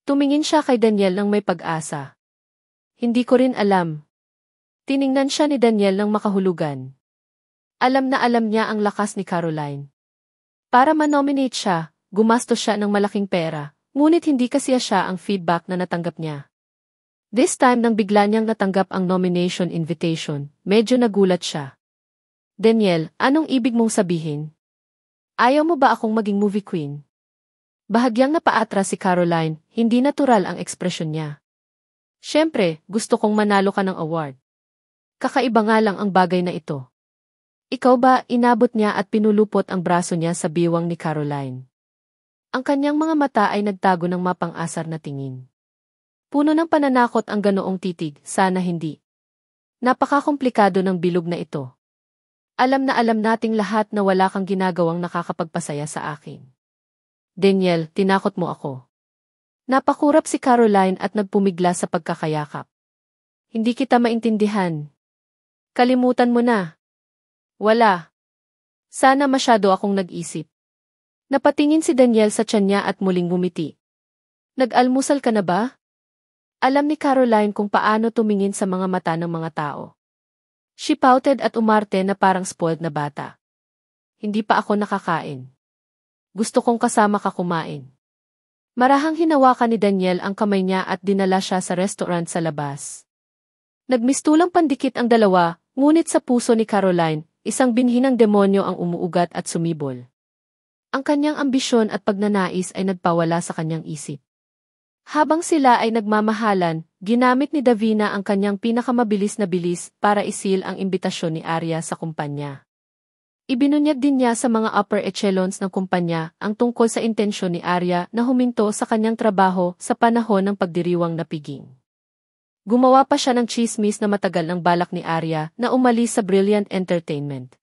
Tumingin siya kay Daniel ng may pag-asa. "Hindi ko rin alam." Tiningnan siya ni Daniel ng makahulugan. Alam na alam niya ang lakas ni Caroline. Para ma-nominate siya, gumastos siya ng malaking pera, ngunit hindi kasi siya ang feedback na natanggap niya. This time nang bigla niyang natanggap ang nomination invitation, medyo nagulat siya. "Daniel, anong ibig mong sabihin? Ayaw mo ba akong maging movie queen?" Bahagyang napaatras si Caroline, hindi natural ang ekspresyon niya. "Siyempre, gusto kong manalo ka ng award. Kakaiba nga lang ang bagay na ito." "Ikaw ba?" Inabot niya at pinulupot ang braso niya sa biwang ni Caroline. Ang kanyang mga mata ay nagtago ng mapang-asar na tingin. Puno ng pananakot ang ganoong titig, "Sana hindi. Napakakomplikado ng bilog na ito. Alam na alam nating lahat na wala kang ginagawang nakakapagpasaya sa akin." "Daniel, tinakot mo ako." Napakurap si Caroline at nagpumigla sa pagkakayakap. "Hindi kita maintindihan. Kalimutan mo na." "Wala. Sana masyado akong nag-isip." Napatingin si Daniel sa tiyan niya at muling ngumiti. "Nag-almusal ka na ba?" Alam ni Caroline kung paano tumingin sa mga mata ng mga tao. She pouted at umarte na parang spoiled na bata. "Hindi pa ako nakakain. Gusto kong kasama ka kumain." Marahang hinawakan ni Daniel ang kamay niya at dinala siya sa restaurant sa labas. Nagmistulang pandikit ang dalawa, ngunit sa puso ni Caroline, isang binhinang demonyo ang umuugat at sumibol. Ang kanyang ambisyon at pagnanais ay nagpawala sa kanyang isip. Habang sila ay nagmamahalan, ginamit ni Davina ang kanyang pinakamabilis na bilis para isil ang imbitasyon ni Arya sa kumpanya. Ibinunyag din niya sa mga upper echelons ng kumpanya ang tungkol sa intensyon ni Arya na huminto sa kanyang trabaho sa panahon ng pagdiriwang na piging. Gumawa pa siya ng chismis na matagal ng balak ni Arya na umalis sa Brilliant Entertainment.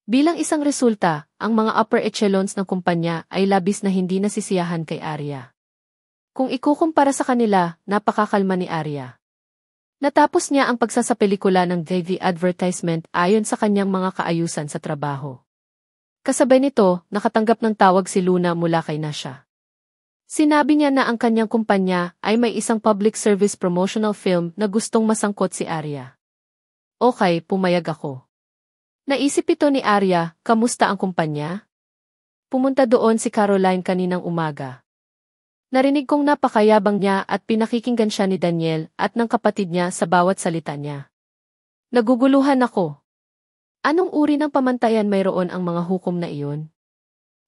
Bilang isang resulta, ang mga upper echelons ng kumpanya ay labis na hindi nasisiyahan kay Arya. Kung ikukumpara sa kanila, napakakalma ni Arya. Natapos niya ang pagsasapelikula ng TV advertisement ayon sa kanyang mga kaayusan sa trabaho. Kasabay nito, nakatanggap ng tawag si Luna mula kay Nasha. Sinabi niya na ang kanyang kumpanya ay may isang public service promotional film na gustong masangkot si Arya. "Okay, pumayag ako." Naisip ito ni Arya, kamusta ang kumpanya? Pumunta doon si Caroline kaninang umaga. Narinig kong napakayabang niya at pinakikinggan siya ni Daniel at ng kapatid niya sa bawat salita niya. Naguguluhan ako. Anong uri ng pamantayan mayroon ang mga hukom na iyon?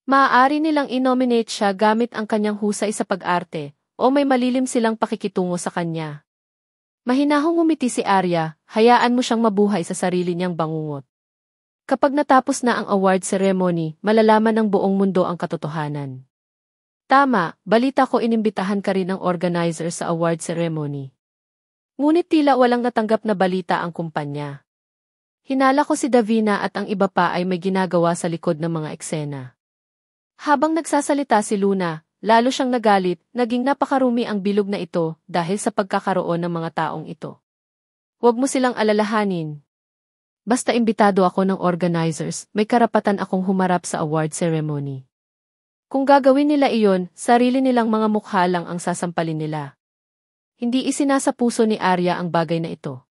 Maaari nilang i-nominate siya gamit ang kanyang husay sa pag-arte, o may malilim silang pakikitungo sa kanya. Mahinahong umiti si Arya, hayaan mo siyang mabuhay sa sarili niyang bangungot. Kapag natapos na ang award ceremony, malalaman ng buong mundo ang katotohanan. Tama, balita ko inimbitahan ka rin ng organizer sa award ceremony. Ngunit tila walang natanggap na balita ang kumpanya. Hinala ko si Davina at ang iba pa ay may ginagawa sa likod ng mga eksena. Habang nagsasalita si Luna, lalo siyang nagalit, naging napakarumi ang bilog na ito dahil sa pagkakaroon ng mga taong ito. Huwag mo silang alalahanin. Basta imbitado ako ng organizers, may karapatan akong humarap sa award ceremony. Kung gagawin nila iyon, sarili nilang mga mukha lang ang sasampalin nila. Hindi isinasa puso ni Arya ang bagay na ito.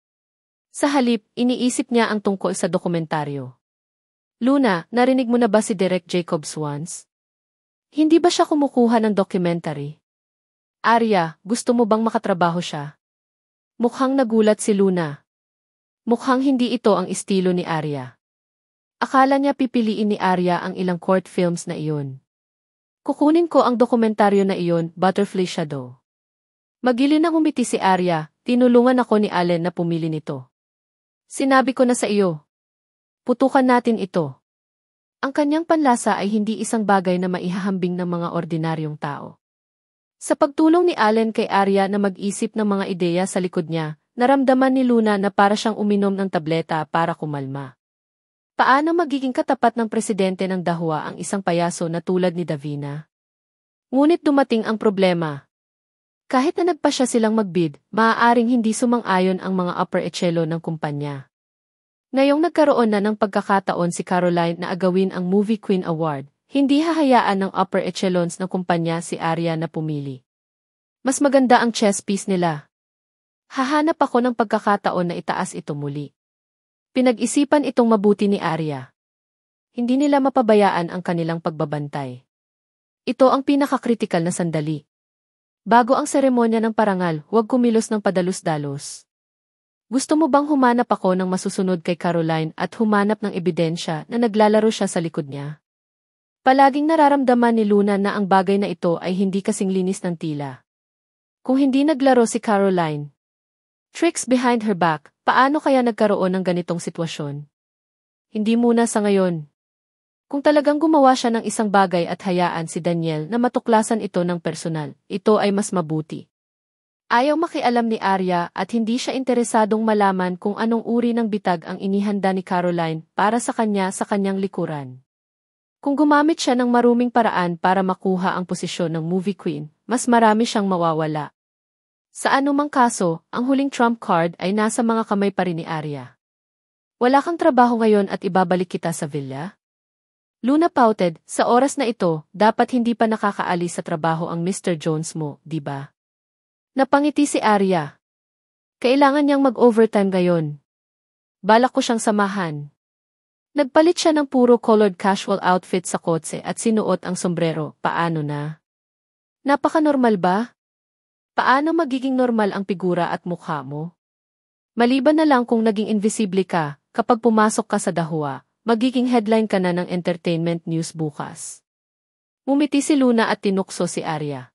Sa halip, iniisip niya ang tungkol sa dokumentaryo. Luna, narinig mo na ba si Derek Jacobs once? Hindi ba siya kumukuha ng documentary? Arya, gusto mo bang makatrabaho siya? Mukhang nagulat si Luna. Mukhang hindi ito ang estilo ni Arya. Akala niya pipiliin ni Arya ang ilang court films na iyon. Kukunin ko ang dokumentaryo na iyon, Butterfly Shadow. Magili na umiti si Arya, tinulungan ako ni Allen na pumili nito. Sinabi ko na sa iyo. Putukan natin ito. Ang kanyang panlasa ay hindi isang bagay na maihahambing ng mga ordinaryong tao. Sa pagtulong ni Allen kay Arya na mag-isip ng mga ideya sa likod niya, naramdaman ni Luna na para siyang uminom ng tableta para kumalma. Paano magiging katapat ng presidente ng Dahua ang isang payaso na tulad ni Davina? Ngunit dumating ang problema. Kahit na nagpa siya silang magbid, maaaring hindi sumang-ayon ang mga upper echelon ng kumpanya. Ngayong nagkaroon na ng pagkakataon si Caroline na agawin ang Movie Queen Award, hindi hahayaan ng upper echelons ng kumpanya si Arya na pumili. Mas maganda ang chess piece nila. Hahanap ako ng pagkakataon na itaas ito muli. Pinag-isipan itong mabuti ni Arya. Hindi nila mapabayaan ang kanilang pagbabantay. Ito ang pinakakritikal na sandali. Bago ang seremonya ng parangal, huwag kumilos ng padalus-dalos. Gusto mo bang humanap ako ng masusunod kay Caroline at humanap ng ebidensya na naglalaro siya sa likod niya? Palaging nararamdaman ni Luna na ang bagay na ito ay hindi kasing linis ng tila. Kung hindi naglaro si Caroline, tricks behind her back, paano kaya nagkaroon ng ganitong sitwasyon? Hindi muna sa ngayon. Kung talagang gumawa siya ng isang bagay at hayaan si Daniel na matuklasan ito ng personal, ito ay mas mabuti. Ayaw makialam ni Arya at hindi siya interesadong malaman kung anong uri ng bitag ang inihanda ni Caroline para sa kanya sa kanyang likuran. Kung gumamit siya ng maruming paraan para makuha ang posisyon ng movie queen, mas marami siyang mawawala. Sa anumang kaso, ang huling trump card ay nasa mga kamay pa rin ni Arya. Wala kang trabaho ngayon at ibabalik kita sa villa? Luna pouted, sa oras na ito, dapat hindi pa nakakaalis sa trabaho ang Mr. Jones mo, di ba? Napangiti si Arya. Kailangan niyang mag-overtime ngayon. Balak ko siyang samahan. Nagpalit siya ng puro colored casual outfit sa kotse at sinuot ang sombrero, paano na? Napaka-normal ba? Paano magiging normal ang figura at mukha mo? Maliban na lang kung naging invisible ka, kapag pumasok ka sa Dahua, magiging headline ka na ng entertainment news bukas. Mumiti si Luna at tinukso si Arya.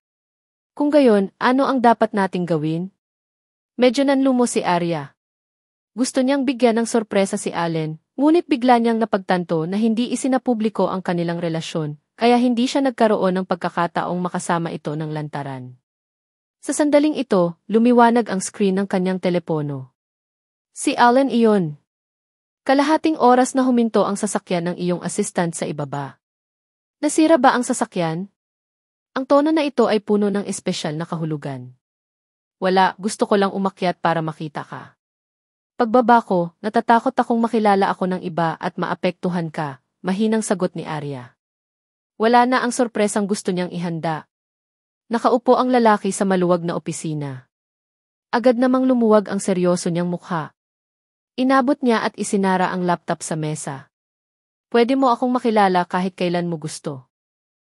Kung gayon, ano ang dapat nating gawin? Medyo nanlumo si Arya. Gusto niyang bigyan ng sorpresa si Allen, ngunit bigla niyang napagtanto na hindi isinapubliko ang kanilang relasyon, kaya hindi siya nagkaroon ng pagkakataong makasama ito ng lantaran. Sa sandaling ito, lumiwanag ang screen ng kanyang telepono. Si Allen iyon. Kalahating oras na huminto ang sasakyan ng iyong assistant sa ibaba. Nasira ba ang sasakyan? Ang tono na ito ay puno ng espesyal na kahulugan. Wala, gusto ko lang umakyat para makita ka. Pagbaba ko, natatakot akong makilala ako ng iba at maapektuhan ka, mahinang sagot ni Arya. Wala na ang sorpresang gusto niyang ihanda. Nakaupo ang lalaki sa maluwag na opisina. Agad namang lumuwag ang seryoso niyang mukha. Inabot niya at isinara ang laptop sa mesa. Pwede mo akong makilala kahit kailan mo gusto.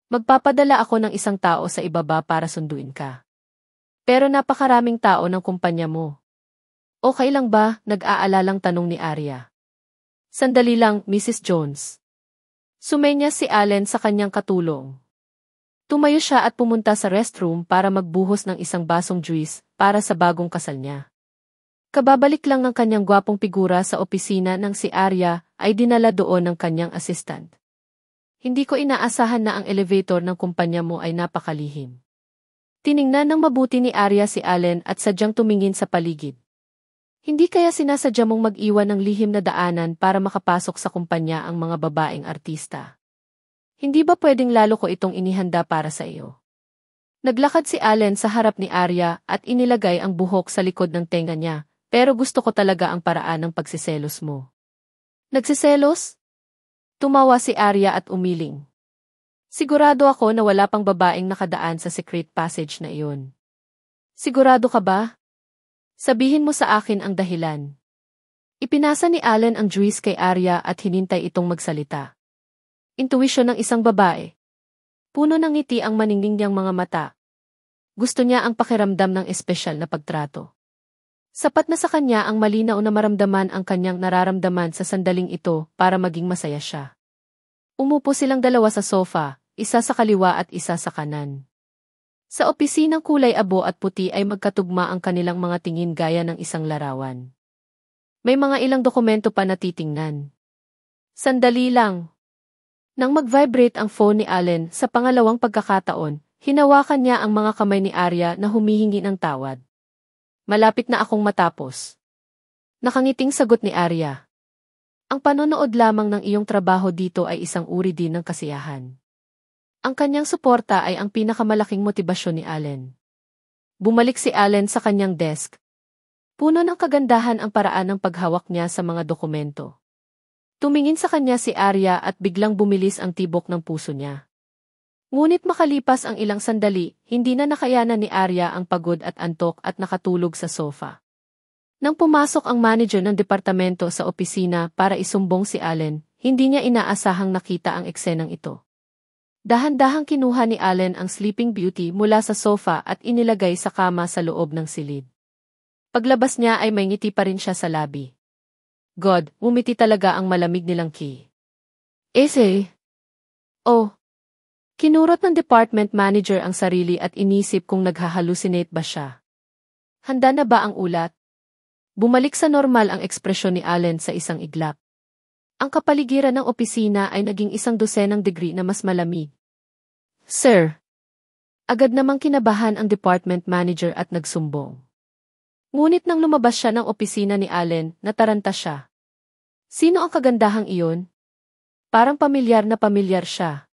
Magpapadala ako ng isang tao sa ibaba para sunduin ka. Pero napakaraming tao ng kumpanya mo. Okay lang ba? Nag-aalalang tanong ni Arya. Sandali lang, Mrs. Jones. Sumenya si Allen sa kanyang katulong. Tumayo siya at pumunta sa restroom para magbuhos ng isang basong juice para sa bagong kasal niya. Kababalik lang ng kanyang gwapong figura sa opisina ng si Arya ay dinala doon ng kanyang assistant. Hindi ko inaasahan na ang elevator ng kumpanya mo ay napakalihim. Tiningnan ng mabuti ni Arya si Allen at sadyang tumingin sa paligid. Hindi kaya sinasadya mong mag-iwan ng lihim na daanan para makapasok sa kumpanya ang mga babaeng artista? Hindi ba pwedeng lalo ko itong inihanda para sa iyo? Naglakad si Allen sa harap ni Arya at inilagay ang buhok sa likod ng tenga niya, pero gusto ko talaga ang paraan ng pagsiselos mo. Nagsiselos? Tumawa si Arya at umiling. Sigurado ako na wala pang babaeng nakadaan sa secret passage na iyon. Sigurado ka ba? Sabihin mo sa akin ang dahilan. Ipinasa ni Allen ang juice kay Arya at hinintay itong magsalita. Intuwisyon ng isang babae. Puno ng ngiti ang maningning niyang mga mata. Gusto niya ang pakiramdam ng espesyal na pagtrato. Sapat na sa kanya ang malinaw na maramdaman ang kanyang nararamdaman sa sandaling ito para maging masaya siya. Umupo silang dalawa sa sofa, isa sa kaliwa at isa sa kanan. Sa opisinang kulay abo at puti ay magkatugma ang kanilang mga tingin gaya ng isang larawan. May mga ilang dokumento pa na titingnan. Sandali lang. Nang mag-vibrate ang phone ni Allen sa pangalawang pagkakataon, hinawakan niya ang mga kamay ni Arya na humihingi ng tawad. Malapit na akong matapos. Nakangiting sagot ni Arya. Ang panonood lamang ng iyong trabaho dito ay isang uri din ng kasiyahan. Ang kanyang suporta ay ang pinakamalaking motibasyon ni Allen. Bumalik si Allen sa kanyang desk. Puno ng kagandahan ang paraan ng paghawak niya sa mga dokumento. Tumingin sa kanya si Arya at biglang bumilis ang tibok ng puso niya. Ngunit makalipas ang ilang sandali, hindi na nakayanan ni Arya ang pagod at antok at nakatulog sa sofa. Nang pumasok ang manager ng departamento sa opisina para isumbong si Allen, hindi niya inaasahang nakita ang eksenang ito. Dahan-dahang kinuha ni Allen ang Sleeping Beauty mula sa sofa at inilagay sa kama sa loob ng silid. Paglabas niya ay may ngiti pa rin siya sa labi. God, umiti talaga ang malamig nilang ki. Oh. Kinurot ng department manager ang sarili at inisip kung naghahalusinate ba siya. Handa na ba ang ulat? Bumalik sa normal ang ekspresyon ni Allen sa isang iglap. Ang kapaligiran ng opisina ay naging 100 degree na mas malamig. Sir. Agad namang kinabahan ang department manager at nagsumbong. Ngunit nang lumabas siya ng opisina ni Allen, nataranta siya. Sino ang kagandahang iyon? Parang pamilyar na pamilyar siya.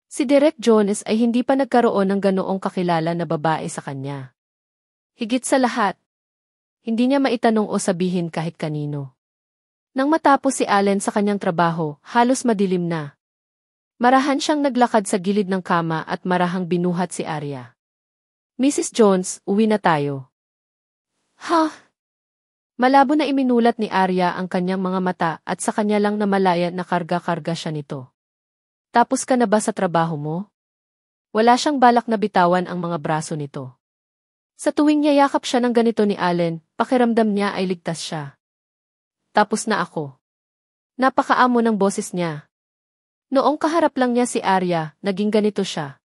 Si Derek Jones ay hindi pa nagkaroon ng ganoong kakilala na babae sa kanya. Higit sa lahat, hindi niya maitanong o sabihin kahit kanino. Nang matapos si Allen sa kanyang trabaho, halos madilim na. Marahan siyang naglakad sa gilid ng kama at marahang binuhat si Arya. Mrs. Jones, uwi na tayo. Ha? Malabo na iminulat ni Arya ang kanyang mga mata at sa kanya lang namalaya na karga-karga siya nito. Tapos ka na ba sa trabaho mo? Wala siyang balak na bitawan ang mga braso nito. Sa tuwing yayakap siya ng ganito ni Allen, pakiramdam niya ay ligtas siya. Tapos na ako. Napakaamo ng boses niya. Noong kaharap lang niya si Arya, naging ganito siya.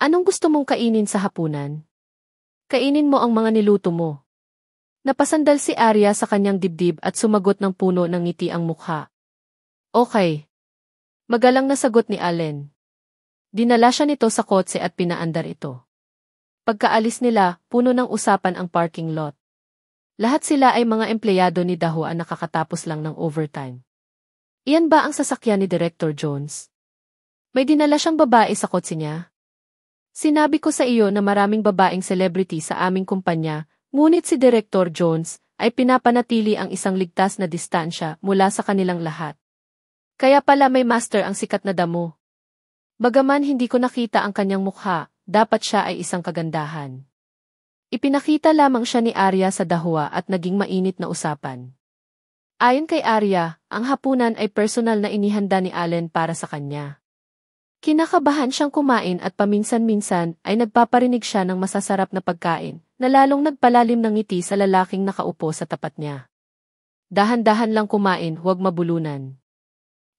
Anong gusto mong kainin sa hapunan? Kainin mo ang mga niluto mo. Napasandal si Arya sa kanyang dibdib at sumagot ng puno ng ngiti ang mukha. Okay. Magalang na sagot ni Allen. Dinala siya nito sa kotse at pinaandar ito. Pagkaalis nila, puno ng usapan ang parking lot. Lahat sila ay mga empleyado ni Dahua na nakakatapos lang ng overtime. Iyan ba ang sasakyan ni Director Jones? May dinala siyang babae sa kotse niya? Sinabi ko sa iyo na maraming babaeng celebrity sa aming kumpanya, ngunit si Director Jones ay pinapanatili ang isang ligtas na distansya mula sa kanilang lahat. Kaya pala may master ang sikat na damo. Bagaman hindi ko nakita ang kanyang mukha, dapat siya ay isang kagandahan. Ipinakita lamang siya ni Arya sa Dahua at naging mainit na usapan. Ayon kay Arya, ang hapunan ay personal na inihanda ni Allen para sa kanya. Kinakabahan siyang kumain at paminsan-minsan ay nagpaparinig siya ng masasarap na pagkain, na lalong nagpalalim ng ngiti sa lalaking nakaupo sa tapat niya. Dahan-dahan lang kumain, huwag mabulunan.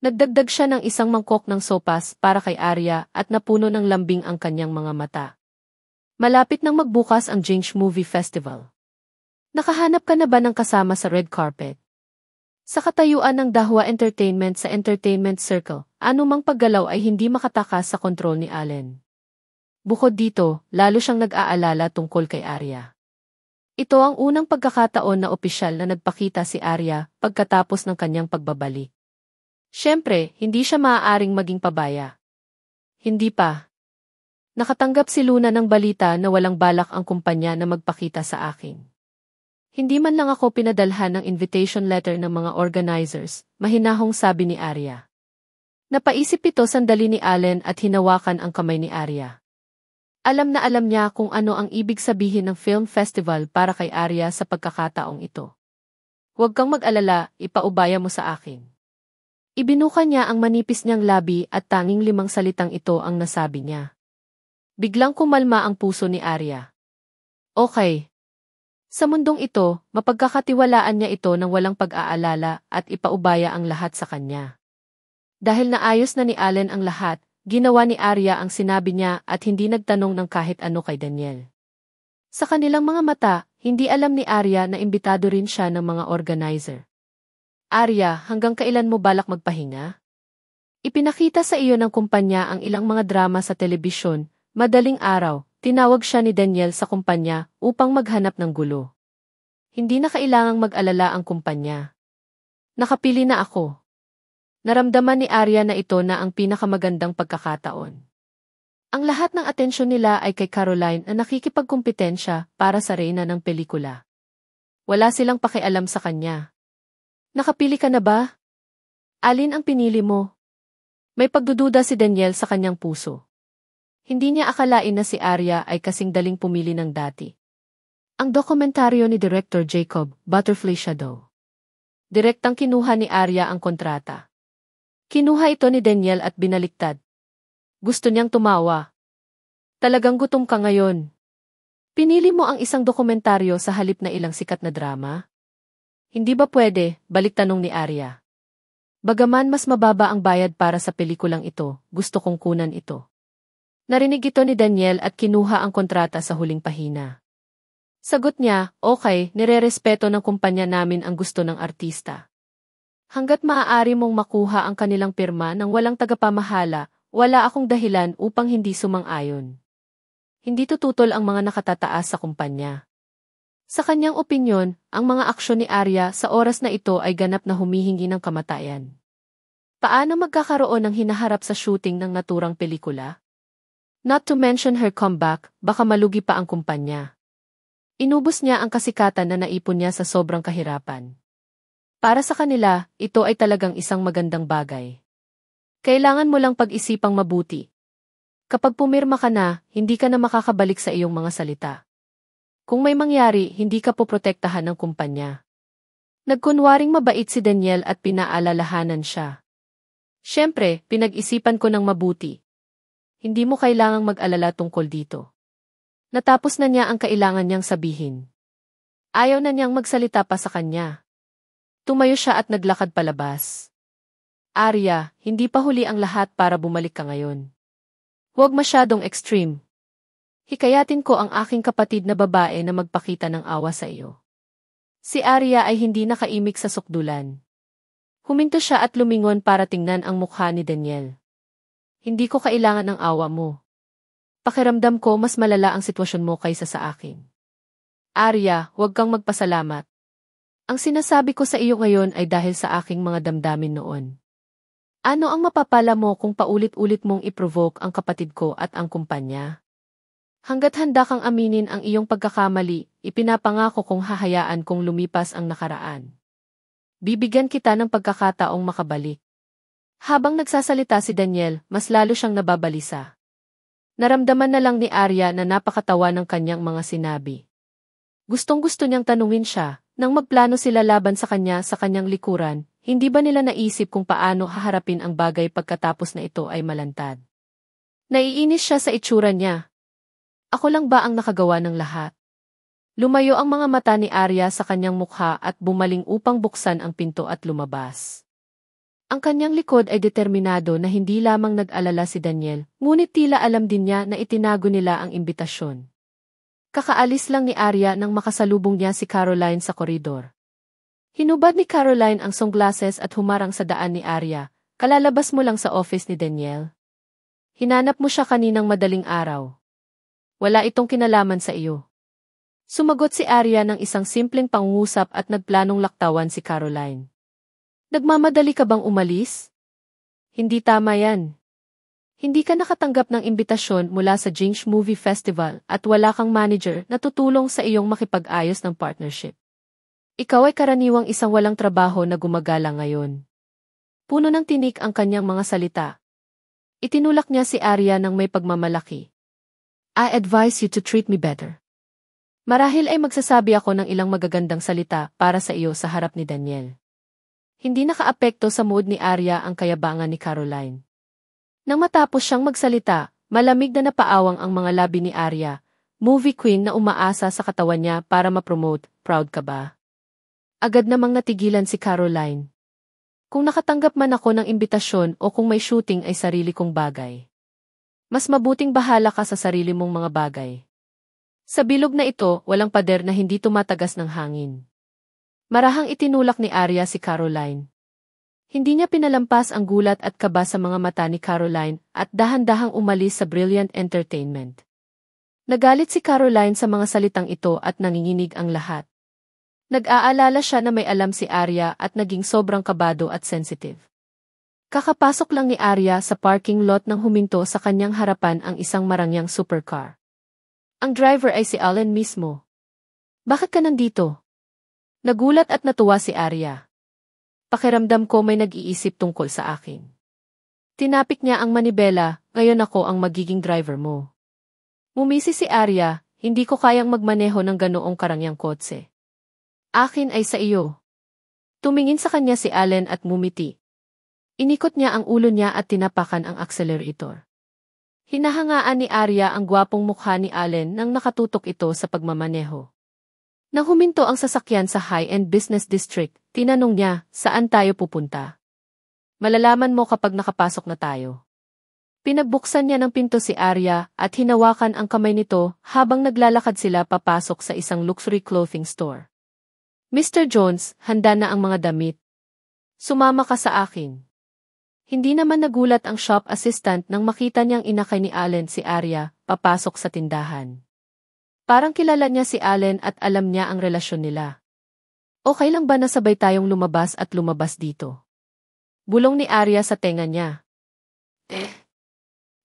Nagdagdag siya ng isang mangkok ng sopas para kay Arya at napuno ng lambing ang kanyang mga mata. Malapit nang magbukas ang Jinx Movie Festival. Nakahanap ka na ba ng kasama sa red carpet? Sa katayuan ng Dahua Entertainment sa Entertainment Circle, anumang paggalaw ay hindi makatakas sa kontrol ni Allen. Bukod dito, lalo siyang nag-aalala tungkol kay Arya. Ito ang unang pagkakataon na opisyal na nagpakita si Arya pagkatapos ng kanyang pagbabalik. Siyempre, hindi siya maaaring maging pabaya. Hindi pa. Nakatanggap si Luna ng balita na walang balak ang kumpanya na magpakita sa akin. Hindi man lang ako pinadalhan ng invitation letter ng mga organizers, mahinahong sabi ni Arya. Napaisip ito sandali ni Allen at hinawakan ang kamay ni Arya. Alam na alam niya kung ano ang ibig sabihin ng film festival para kay Arya sa pagkakataong ito. Huwag kang mag-alala, ipaubaya mo sa akin. Ibinuka niya ang manipis niyang labi at tanging 5 salitang ito ang nasabi niya. Biglang kumalma ang puso ni Arya. Okay. Sa mundong ito, mapagkakatiwalaan niya ito ng walang pag-aalala at ipaubaya ang lahat sa kanya. Dahil naayos na ni Allen ang lahat, ginawa ni Arya ang sinabi niya at hindi nagtanong ng kahit ano kay Daniel. Sa kanilang mga mata, hindi alam ni Arya na imbitado rin siya ng mga organizer. Arya, hanggang kailan mo balak magpahinga? Ipinakita sa iyo ng kumpanya ang ilang mga drama sa telebisyon, madaling araw, tinawag siya ni Daniel sa kumpanya upang maghanap ng gulo. Hindi na kailangang mag-alala ang kumpanya. Nakapili na ako. Naramdaman ni Arya na ito na ang pinakamagandang pagkakataon. Ang lahat ng atensyon nila ay kay Caroline na nakikipagkumpetensya para sa reyna ng pelikula. Wala silang pakialam sa kanya. Nakapili ka na ba? Alin ang pinili mo? May pagdududa si Daniel sa kanyang puso. Hindi niya akalain na si Arya ay kasing daling pumili ng dati. Ang dokumentaryo ni Director Jacob, Butterfly Shadow. Direktang kinuha ni Arya ang kontrata. Kinuha ito ni Daniel at binaliktad. Gusto niyang tumawa. Talagang gutom ka ngayon. Pinili mo ang isang dokumentaryo sa halip na ilang sikat na drama? Hindi ba pwede, balik tanong ni Arya. Bagaman mas mababa ang bayad para sa pelikulang ito, gusto kong kunan ito. Narinig ito ni Daniel at kinuha ang kontrata sa huling pahina. Sagot niya, okay, nirerespeto ng kumpanya namin ang gusto ng artista. Hanggat maaari mong makuha ang kanilang pirma ng walang tagapamahala, wala akong dahilan upang hindi sumang-ayon. Hindi tututol ang mga nakatataas sa kumpanya. Sa kanyang opinyon, ang mga aksyon ni Arya sa oras na ito ay ganap na humihingi ng kamatayan. Paano magkakaroon ng hinaharap sa shooting ng naturang pelikula? Not to mention her comeback, baka malugi pa ang kumpanya. Inubos niya ang kasikatan na naipon niya sa sobrang kahirapan. Para sa kanila, ito ay talagang isang magandang bagay. Kailangan mo lang pag-isipang mabuti. Kapag pumirma ka na, hindi ka na makakabalik sa iyong mga salita. Kung may mangyari, hindi ka poprotektahan ng kumpanya. Nagkunwaring mabait si Daniel at pinaalalahanan siya. Siyempre, pinag-isipan ko ng mabuti. Hindi mo kailangang mag-alala tungkol dito. Natapos na niya ang kailangan niyang sabihin. Ayaw na niyang magsalita pa sa kanya. Tumayo siya at naglakad palabas. Arya, hindi pa huli ang lahat para bumalik ka ngayon. Huwag masyadong extreme. Hikayatin ko ang aking kapatid na babae na magpakita ng awa sa iyo. Si Arya ay hindi nakaimik sa sukdulan. Huminto siya at lumingon para tingnan ang mukha ni Daniel. Hindi ko kailangan ng awa mo. Pakiramdam ko mas malala ang sitwasyon mo kaysa sa akin. Arya, huwag kang magpasalamat. Ang sinasabi ko sa iyo ngayon ay dahil sa aking mga damdamin noon. Ano ang mapapala mo kung paulit-ulit mong i-provoke ang kapatid ko at ang kumpanya? Hanggat handa kang aminin ang iyong pagkakamali, ipinapangako kong hahayaan kung lumipas ang nakaraan. Bibigyan kita ng pagkakataong makabalik. Habang nagsasalita si Daniel, mas lalo siyang nababalisa. Naramdaman na lang ni Arya na napakatawa ng kanyang mga sinabi. Gustong-gusto niyang tanungin siya, nang magplano sila laban sa kanyang likuran, hindi ba nila naisip kung paano haharapin ang bagay pagkatapos na ito ay malantad? Naiinis siya sa itsura niya. Ako lang ba ang nakagawa ng lahat? Lumayo ang mga mata ni Arya sa kanyang mukha at bumaling upang buksan ang pinto at lumabas. Ang kanyang likod ay determinado na hindi lamang nag-alala si Daniel, ngunit tila alam din niya na itinago nila ang imbitasyon. Kakaalis lang ni Arya nang makasalubong niya si Caroline sa koridor. Hinubad ni Caroline ang sunglasses at humarang sa daan ni Arya, kalalabas mo lang sa office ni Daniel. Hinanap mo siya kaninang madaling araw. Wala itong kinalaman sa iyo. Sumagot si Arya ng isang simpleng pangungusap at nagplanong laktawan si Caroline. Nagmamadali ka bang umalis? Hindi tama yan. Hindi ka nakatanggap ng imbitasyon mula sa Jinx Movie Festival at wala kang manager na tutulong sa iyong makipag-ayos ng partnership. Ikaw ay karaniwang isang walang trabaho na gumagala ngayon. Puno ng tinik ang kanyang mga salita. Itinulak niya si Arya ng may pagmamalaki. I advise you to treat me better. Marahil ay magsasabi ako ng ilang magagandang salita para sa iyo sa harap ni Daniel. Hindi nakaapekto sa mood ni Arya ang kayabangan ni Caroline. Nang matapos siyang magsalita, malamig na napaawang ang mga labi ni Arya, movie queen na umaasa sa katawan niya para ma-promote, proud ka ba? Agad namang natigilan si Caroline. Kung nakatanggap man ako ng imbitasyon o kung may shooting ay sarili kong bagay. Mas mabuting bahala ka sa sarili mong mga bagay. Sa bilog na ito, walang pader na hindi tumatagas ng hangin. Marahang itinulak ni Arya si Caroline. Hindi niya pinalampas ang gulat at kaba sa mga mata ni Caroline at dahan-dahang umalis sa Brilliant Entertainment. Nagalit si Caroline sa mga salitang ito at nanginginig ang lahat. Nag-aalala siya na may alam si Arya at naging sobrang kabado at sensitive. Kakapasok lang ni Arya sa parking lot nang huminto sa kanyang harapan ang isang marangyang supercar. Ang driver ay si Allen mismo. Bakit ka nandito? Nagulat at natuwa si Arya. Pakiramdam ko may nag-iisip tungkol sa akin. Tinapik niya ang manibela, ngayon ako ang magiging driver mo. Mumisi si Arya, hindi ko kayang magmaneho ng ganoong karangyang kotse. Akin ay sa iyo. Tumingin sa kanya si Allen at mumiti. Inikot niya ang ulo niya at tinapakan ang accelerator. Hinahangaan ni Arya ang gwapong mukha ni Allen nang nakatutok ito sa pagmamaneho. Nang huminto ang sasakyan sa high-end business district, tinanong niya, saan tayo pupunta? Malalaman mo kapag nakapasok na tayo. Pinagbuksan niya ng pinto si Arya at hinawakan ang kamay nito habang naglalakad sila papasok sa isang luxury clothing store. Mr. Jones, handa na ang mga damit. Sumama ka sa akin. Hindi naman nagulat ang shop assistant nang makita niyang inakay ni Allen si Arya papasok sa tindahan. Parang kilala niya si Allen at alam niya ang relasyon nila. Okay lang ba na sabay tayong lumabas at lumabas dito? Bulong ni Arya sa tenga niya.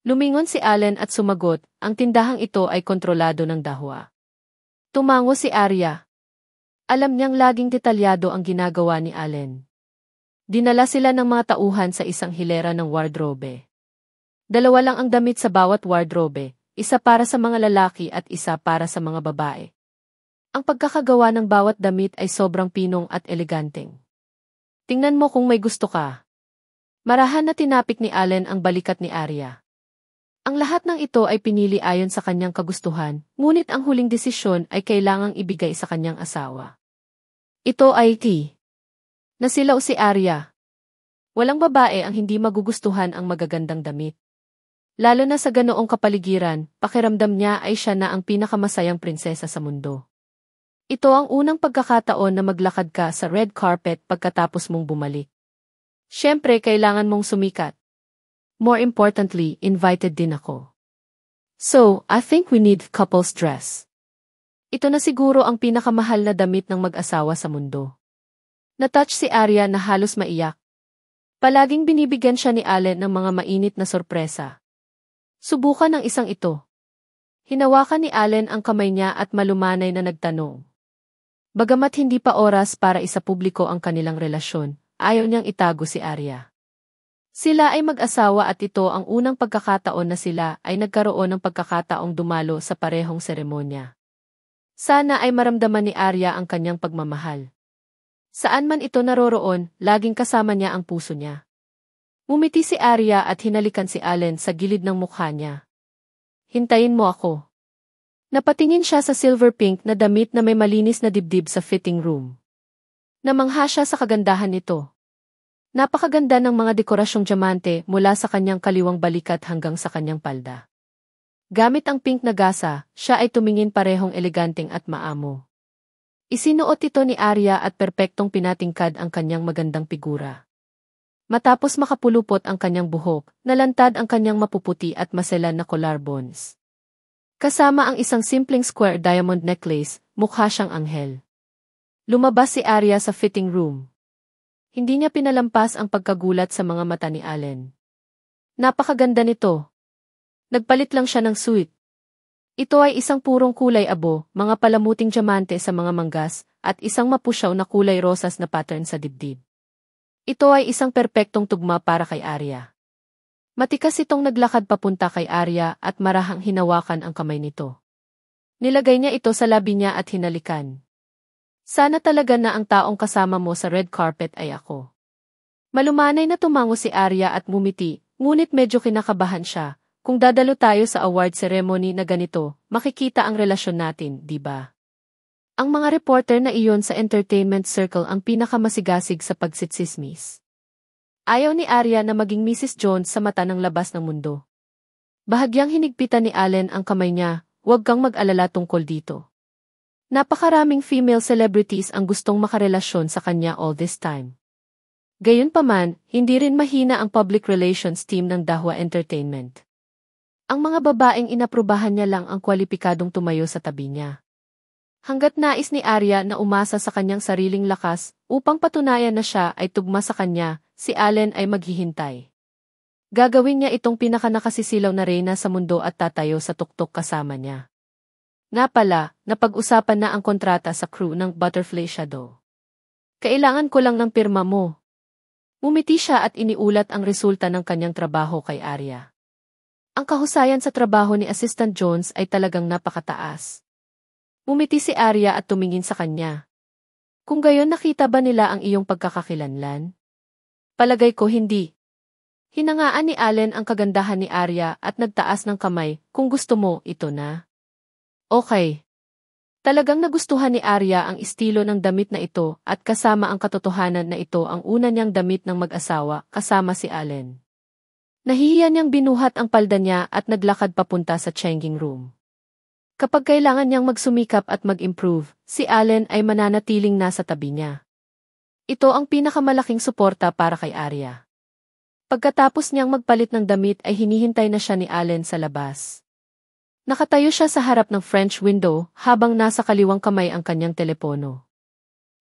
Lumingon si Allen at sumagot, ang tindahang ito ay kontrolado ng dahwa. Tumango si Arya. Alam niyang laging detalyado ang ginagawa ni Allen. Dinala sila ng mga tauhan sa isang hilera ng wardrobe. Dalawa lang ang damit sa bawat wardrobe. Isa para sa mga lalaki at isa para sa mga babae. Ang pagkakagawa ng bawat damit ay sobrang pinong at eleganteng. Tingnan mo kung may gusto ka. Marahan na tinapik ni Allen ang balikat ni Arya. Ang lahat ng ito ay pinili ayon sa kanyang kagustuhan, ngunit ang huling desisyon ay kailangang ibigay sa kanyang asawa. Ito ay Nasilaw si Arya. Walang babae ang hindi magugustuhan ang magagandang damit. Lalo na sa ganoong kapaligiran, pakiramdam niya ay siya na ang pinakamasayang prinsesa sa mundo. Ito ang unang pagkakataon na maglakad ka sa red carpet pagkatapos mong bumalik. Siyempre, kailangan mong sumikat. More importantly, invited din ako. So, I think we need couple's dress. Ito na siguro ang pinakamahal na damit ng mag-asawa sa mundo. Natouch si Arya na halos maiyak. Palaging binibigyan siya ni Allen ng mga mainit na sorpresa. Subukan ang isang ito. Hinawakan ni Allen ang kamay niya at malumanay na nagtanong. Bagamat hindi pa oras para isapubliko ang kanilang relasyon, ayaw niyang itago si Arya. Sila ay mag-asawa at ito ang unang pagkakataon na sila ay nagkaroon ng pagkakataong dumalo sa parehong seremonya. Sana ay maramdaman ni Arya ang kanyang pagmamahal. Saan man ito naroroon, laging kasama niya ang puso niya. Ngumiti si Arya at hinalikan si Allen sa gilid ng mukha niya. Hintayin mo ako. Napatingin siya sa silver pink na damit na may malinis na dibdib sa fitting room. Namangha siya sa kagandahan nito. Napakaganda ng mga dekorasyong diamante mula sa kanyang kaliwang balikat hanggang sa kanyang palda. Gamit ang pink na gasa, siya ay tumingin parehong eleganteng at maamo. Isinuot ito ni Arya at perpektong pinatingkad ang kanyang magandang figura. Matapos makapulupot ang kanyang buhok, nalantad ang kanyang mapuputi at maselan na collarbones. Kasama ang isang simpleng square diamond necklace, mukha siyang anghel. Lumabas si Arya sa fitting room. Hindi niya pinalampas ang pagkagulat sa mga mata ni Allen. Napakaganda nito. Nagpalit lang siya ng suit. Ito ay isang purong kulay abo, mga palamuting diamante sa mga manggas, at isang mapusyaw na kulay rosas na pattern sa dibdib. Ito ay isang perpektong tugma para kay Arya. Matikas itong naglakad papunta kay Arya at marahang hinawakan ang kamay nito. Nilagay niya ito sa labi niya at hinalikan. Sana talaga na ang taong kasama mo sa red carpet ay ako. Malumanay na tumango si Arya at ngumiti, ngunit medyo kinakabahan siya. Kung dadalo tayo sa award ceremony na ganito, makikita ang relasyon natin, di ba? Ang mga reporter na iyon sa entertainment circle ang pinakamasigasig sa pagsitsismis. Ayaw ni Arya na maging Mrs. Jones sa mata ng labas ng mundo. Bahagyang hinigpitan ni Allen ang kamay niya, huwag kang mag-alala tungkol dito. Napakaraming female celebrities ang gustong makarelasyon sa kanya all this time. Gayunpaman, hindi rin mahina ang public relations team ng Dahua Entertainment. Ang mga babaeng inaprubahan niya lang ang kwalipikadong tumayo sa tabi niya. Hanggat nais ni Arya na umasa sa kanyang sariling lakas upang patunayan na siya ay tugma sa kanya, si Allen ay maghihintay. Gagawin niya itong pinakanakasisilaw na reyna sa mundo at tatayo sa tuktok kasama niya. Nga pala, napag-usapan na ang kontrata sa crew ng Butterfly Shadow. Kailangan ko lang ng pirma mo. Umiti siya at iniulat ang resulta ng kanyang trabaho kay Arya. Ang kahusayan sa trabaho ni Assistant Jones ay talagang napakataas. Umiti si Arya at tumingin sa kanya. Kung gayon nakita ba nila ang iyong pagkakakilanlan? Palagay ko hindi. Hinangaan ni Allen ang kagandahan ni Arya at nagtaas ng kamay, kung gusto mo, ito na. Okay. Talagang nagustuhan ni Arya ang estilo ng damit na ito at kasama ang katotohanan na ito ang una niyang damit ng mag-asawa kasama si Allen. Nahihiya niyang binuhat ang palda niya at naglakad papunta sa changing room. Kapag kailangan niyang magsumikap at mag-improve, si Allen ay mananatiling nasa tabi niya. Ito ang pinakamalaking suporta para kay Arya. Pagkatapos niyang magpalit ng damit ay hinihintay na siya ni Allen sa labas. Nakatayo siya sa harap ng French window habang nasa kaliwang kamay ang kanyang telepono.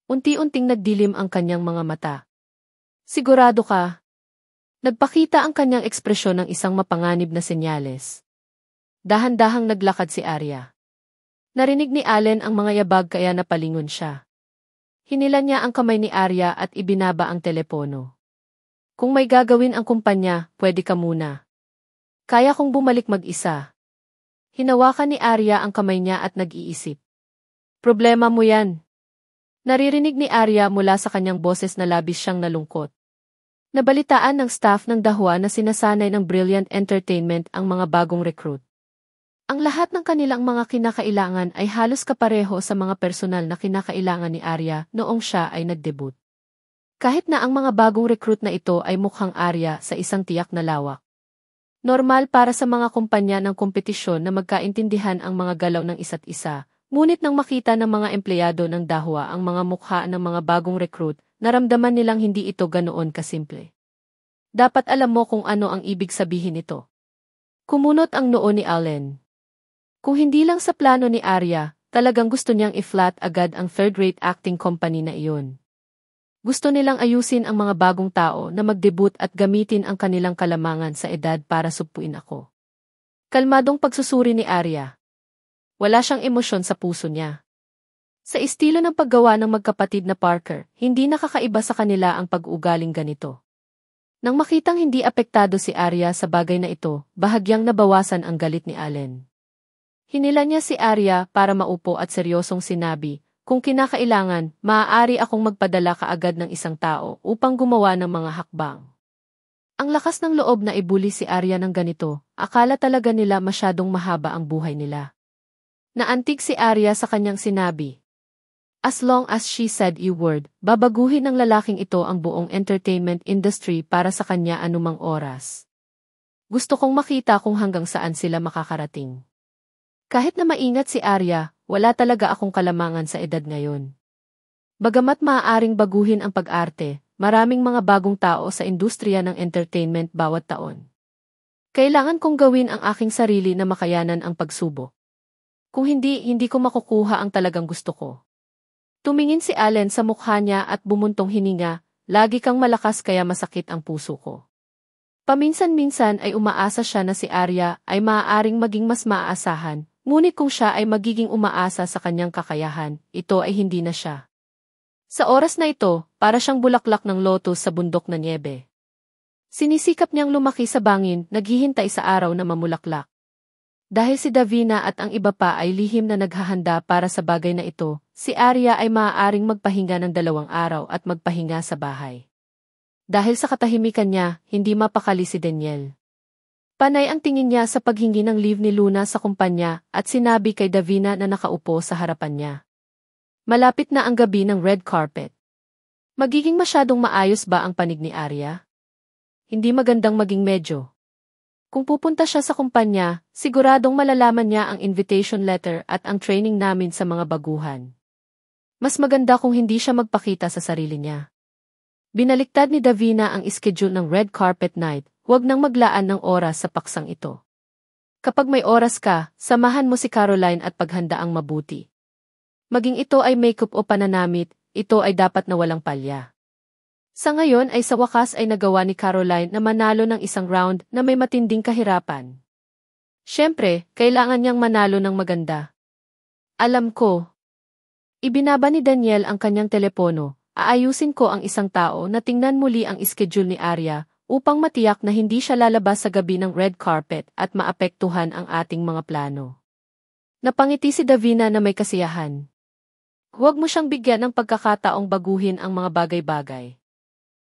Unti-unting nagdilim ang kanyang mga mata. Sigurado ka? Nagpakita ang kanyang ekspresyon ng isang mapanganib na senyales. Dahan-dahang naglakad si Arya. Narinig ni Allen ang mga yabag kaya napalingon siya. Hinilan niya ang kamay ni Arya at ibinaba ang telepono. Kung may gagawin ang kumpanya, pwede ka muna. Kaya kong bumalik mag-isa. Hinawakan ni Arya ang kamay niya at nag-iisip. Problema mo yan. Naririnig ni Arya mula sa kanyang boses na labis siyang nalungkot. Nabalitaan ng staff ng Dahua na sinasanay ng Brilliant Entertainment ang mga bagong recruit. Ang lahat ng kanilang mga kinakailangan ay halos kapareho sa mga personal na kinakailangan ni Arya noong siya ay nagdebut. Kahit na ang mga bagong recruit na ito ay mukhang Arya sa isang tiyak na lawak. Normal para sa mga kumpanya ng kompetisyon na magkaintindihan ang mga galaw ng isa't isa, ngunit nang makita ng mga empleyado ng Dahua ang mga mukha ng mga bagong recruit, naramdaman nilang hindi ito ganoon kasimple. Dapat alam mo kung ano ang ibig sabihin nito. Kumunot ang noo ni Allen. Kung hindi lang sa plano ni Arya, talagang gusto niyang i-flat agad ang third-rate acting company na iyon. Gusto nilang ayusin ang mga bagong tao na mag-debut at gamitin ang kanilang kalamangan sa edad para supuin ako. Kalmadong pagsusuri ni Arya. Wala siyang emosyon sa puso niya. Sa estilo ng paggawa ng magkapatid na Parker, hindi nakakaiba sa kanila ang pag-uugaling ganito. Nang makitang hindi apektado si Arya sa bagay na ito, bahagyang nabawasan ang galit ni Allen. Hinila niya si Arya para maupo at seryosong sinabi, kung kinakailangan, maaari akong magpadala kaagad ng isang tao upang gumawa ng mga hakbang. Ang lakas ng loob na ibuli si Arya ng ganito, akala talaga nila masyadong mahaba ang buhay nila. Naantig si Arya sa kanyang sinabi. As long as she said a word, babaguhin ng lalaking ito ang buong entertainment industry para sa kanya anumang oras. Gusto kong makita kung hanggang saan sila makakarating. Kahit na maingat si Arya, wala talaga akong kalamangan sa edad ngayon. Bagamat maaaring baguhin ang pag-arte, maraming mga bagong tao sa industriya ng entertainment bawat taon. Kailangan kong gawin ang aking sarili na makayanan ang pagsubok. Kung hindi, hindi ko makukuha ang talagang gusto ko. Tumingin si Allen sa mukha niya at bumuntong hininga, lagi kang malakas kaya masakit ang puso ko. Paminsan-minsan ay umaasa siya na si Arya ay maaaring maging mas maaasahan, ngunit kung siya ay magiging umaasa sa kanyang kakayahan, ito ay hindi na siya. Sa oras na ito, para siyang bulaklak ng lotus sa bundok na niebe. Sinisikap niyang lumaki sa bangin, naghihintay sa araw na mamulaklak. Dahil si Davina at ang iba pa ay lihim na naghahanda para sa bagay na ito, si Arya ay maaaring magpahinga ng 2 araw at magpahinga sa bahay. Dahil sa katahimikan niya, hindi mapakali si Daniel. Panay ang tingin niya sa paghingi ng leave ni Luna sa kumpanya at sinabi kay Davina na nakaupo sa harapan niya. Malapit na ang gabi ng red carpet. Magiging masyadong maayos ba ang panig ni Arya? Hindi magandang maging medyo. Kung pupunta siya sa kumpanya, siguradong malalaman niya ang invitation letter at ang training namin sa mga baguhan. Mas maganda kung hindi siya magpakita sa sarili niya. Binaliktad ni Davina ang schedule ng red carpet night, huwag nang maglaan ng oras sa paksang ito. Kapag may oras ka, samahan mo si Caroline at paghanda ang mabuti. Maging ito ay makeup o pananamit, ito ay dapat na walang palya. Sa ngayon ay sa wakas ay nagawa ni Caroline na manalo ng isang round na may matinding kahirapan. Siyempre, kailangan niyang manalo ng maganda. Alam ko. Ibinaba ni Daniel ang kanyang telepono. Aayusin ko ang isang tao na tingnan muli ang schedule ni Arya upang matiyak na hindi siya lalabas sa gabi ng red carpet at maapektuhan ang ating mga plano. Napangiti si Davina na may kasiyahan. Huwag mo siyang bigyan ng pagkakataong baguhin ang mga bagay-bagay.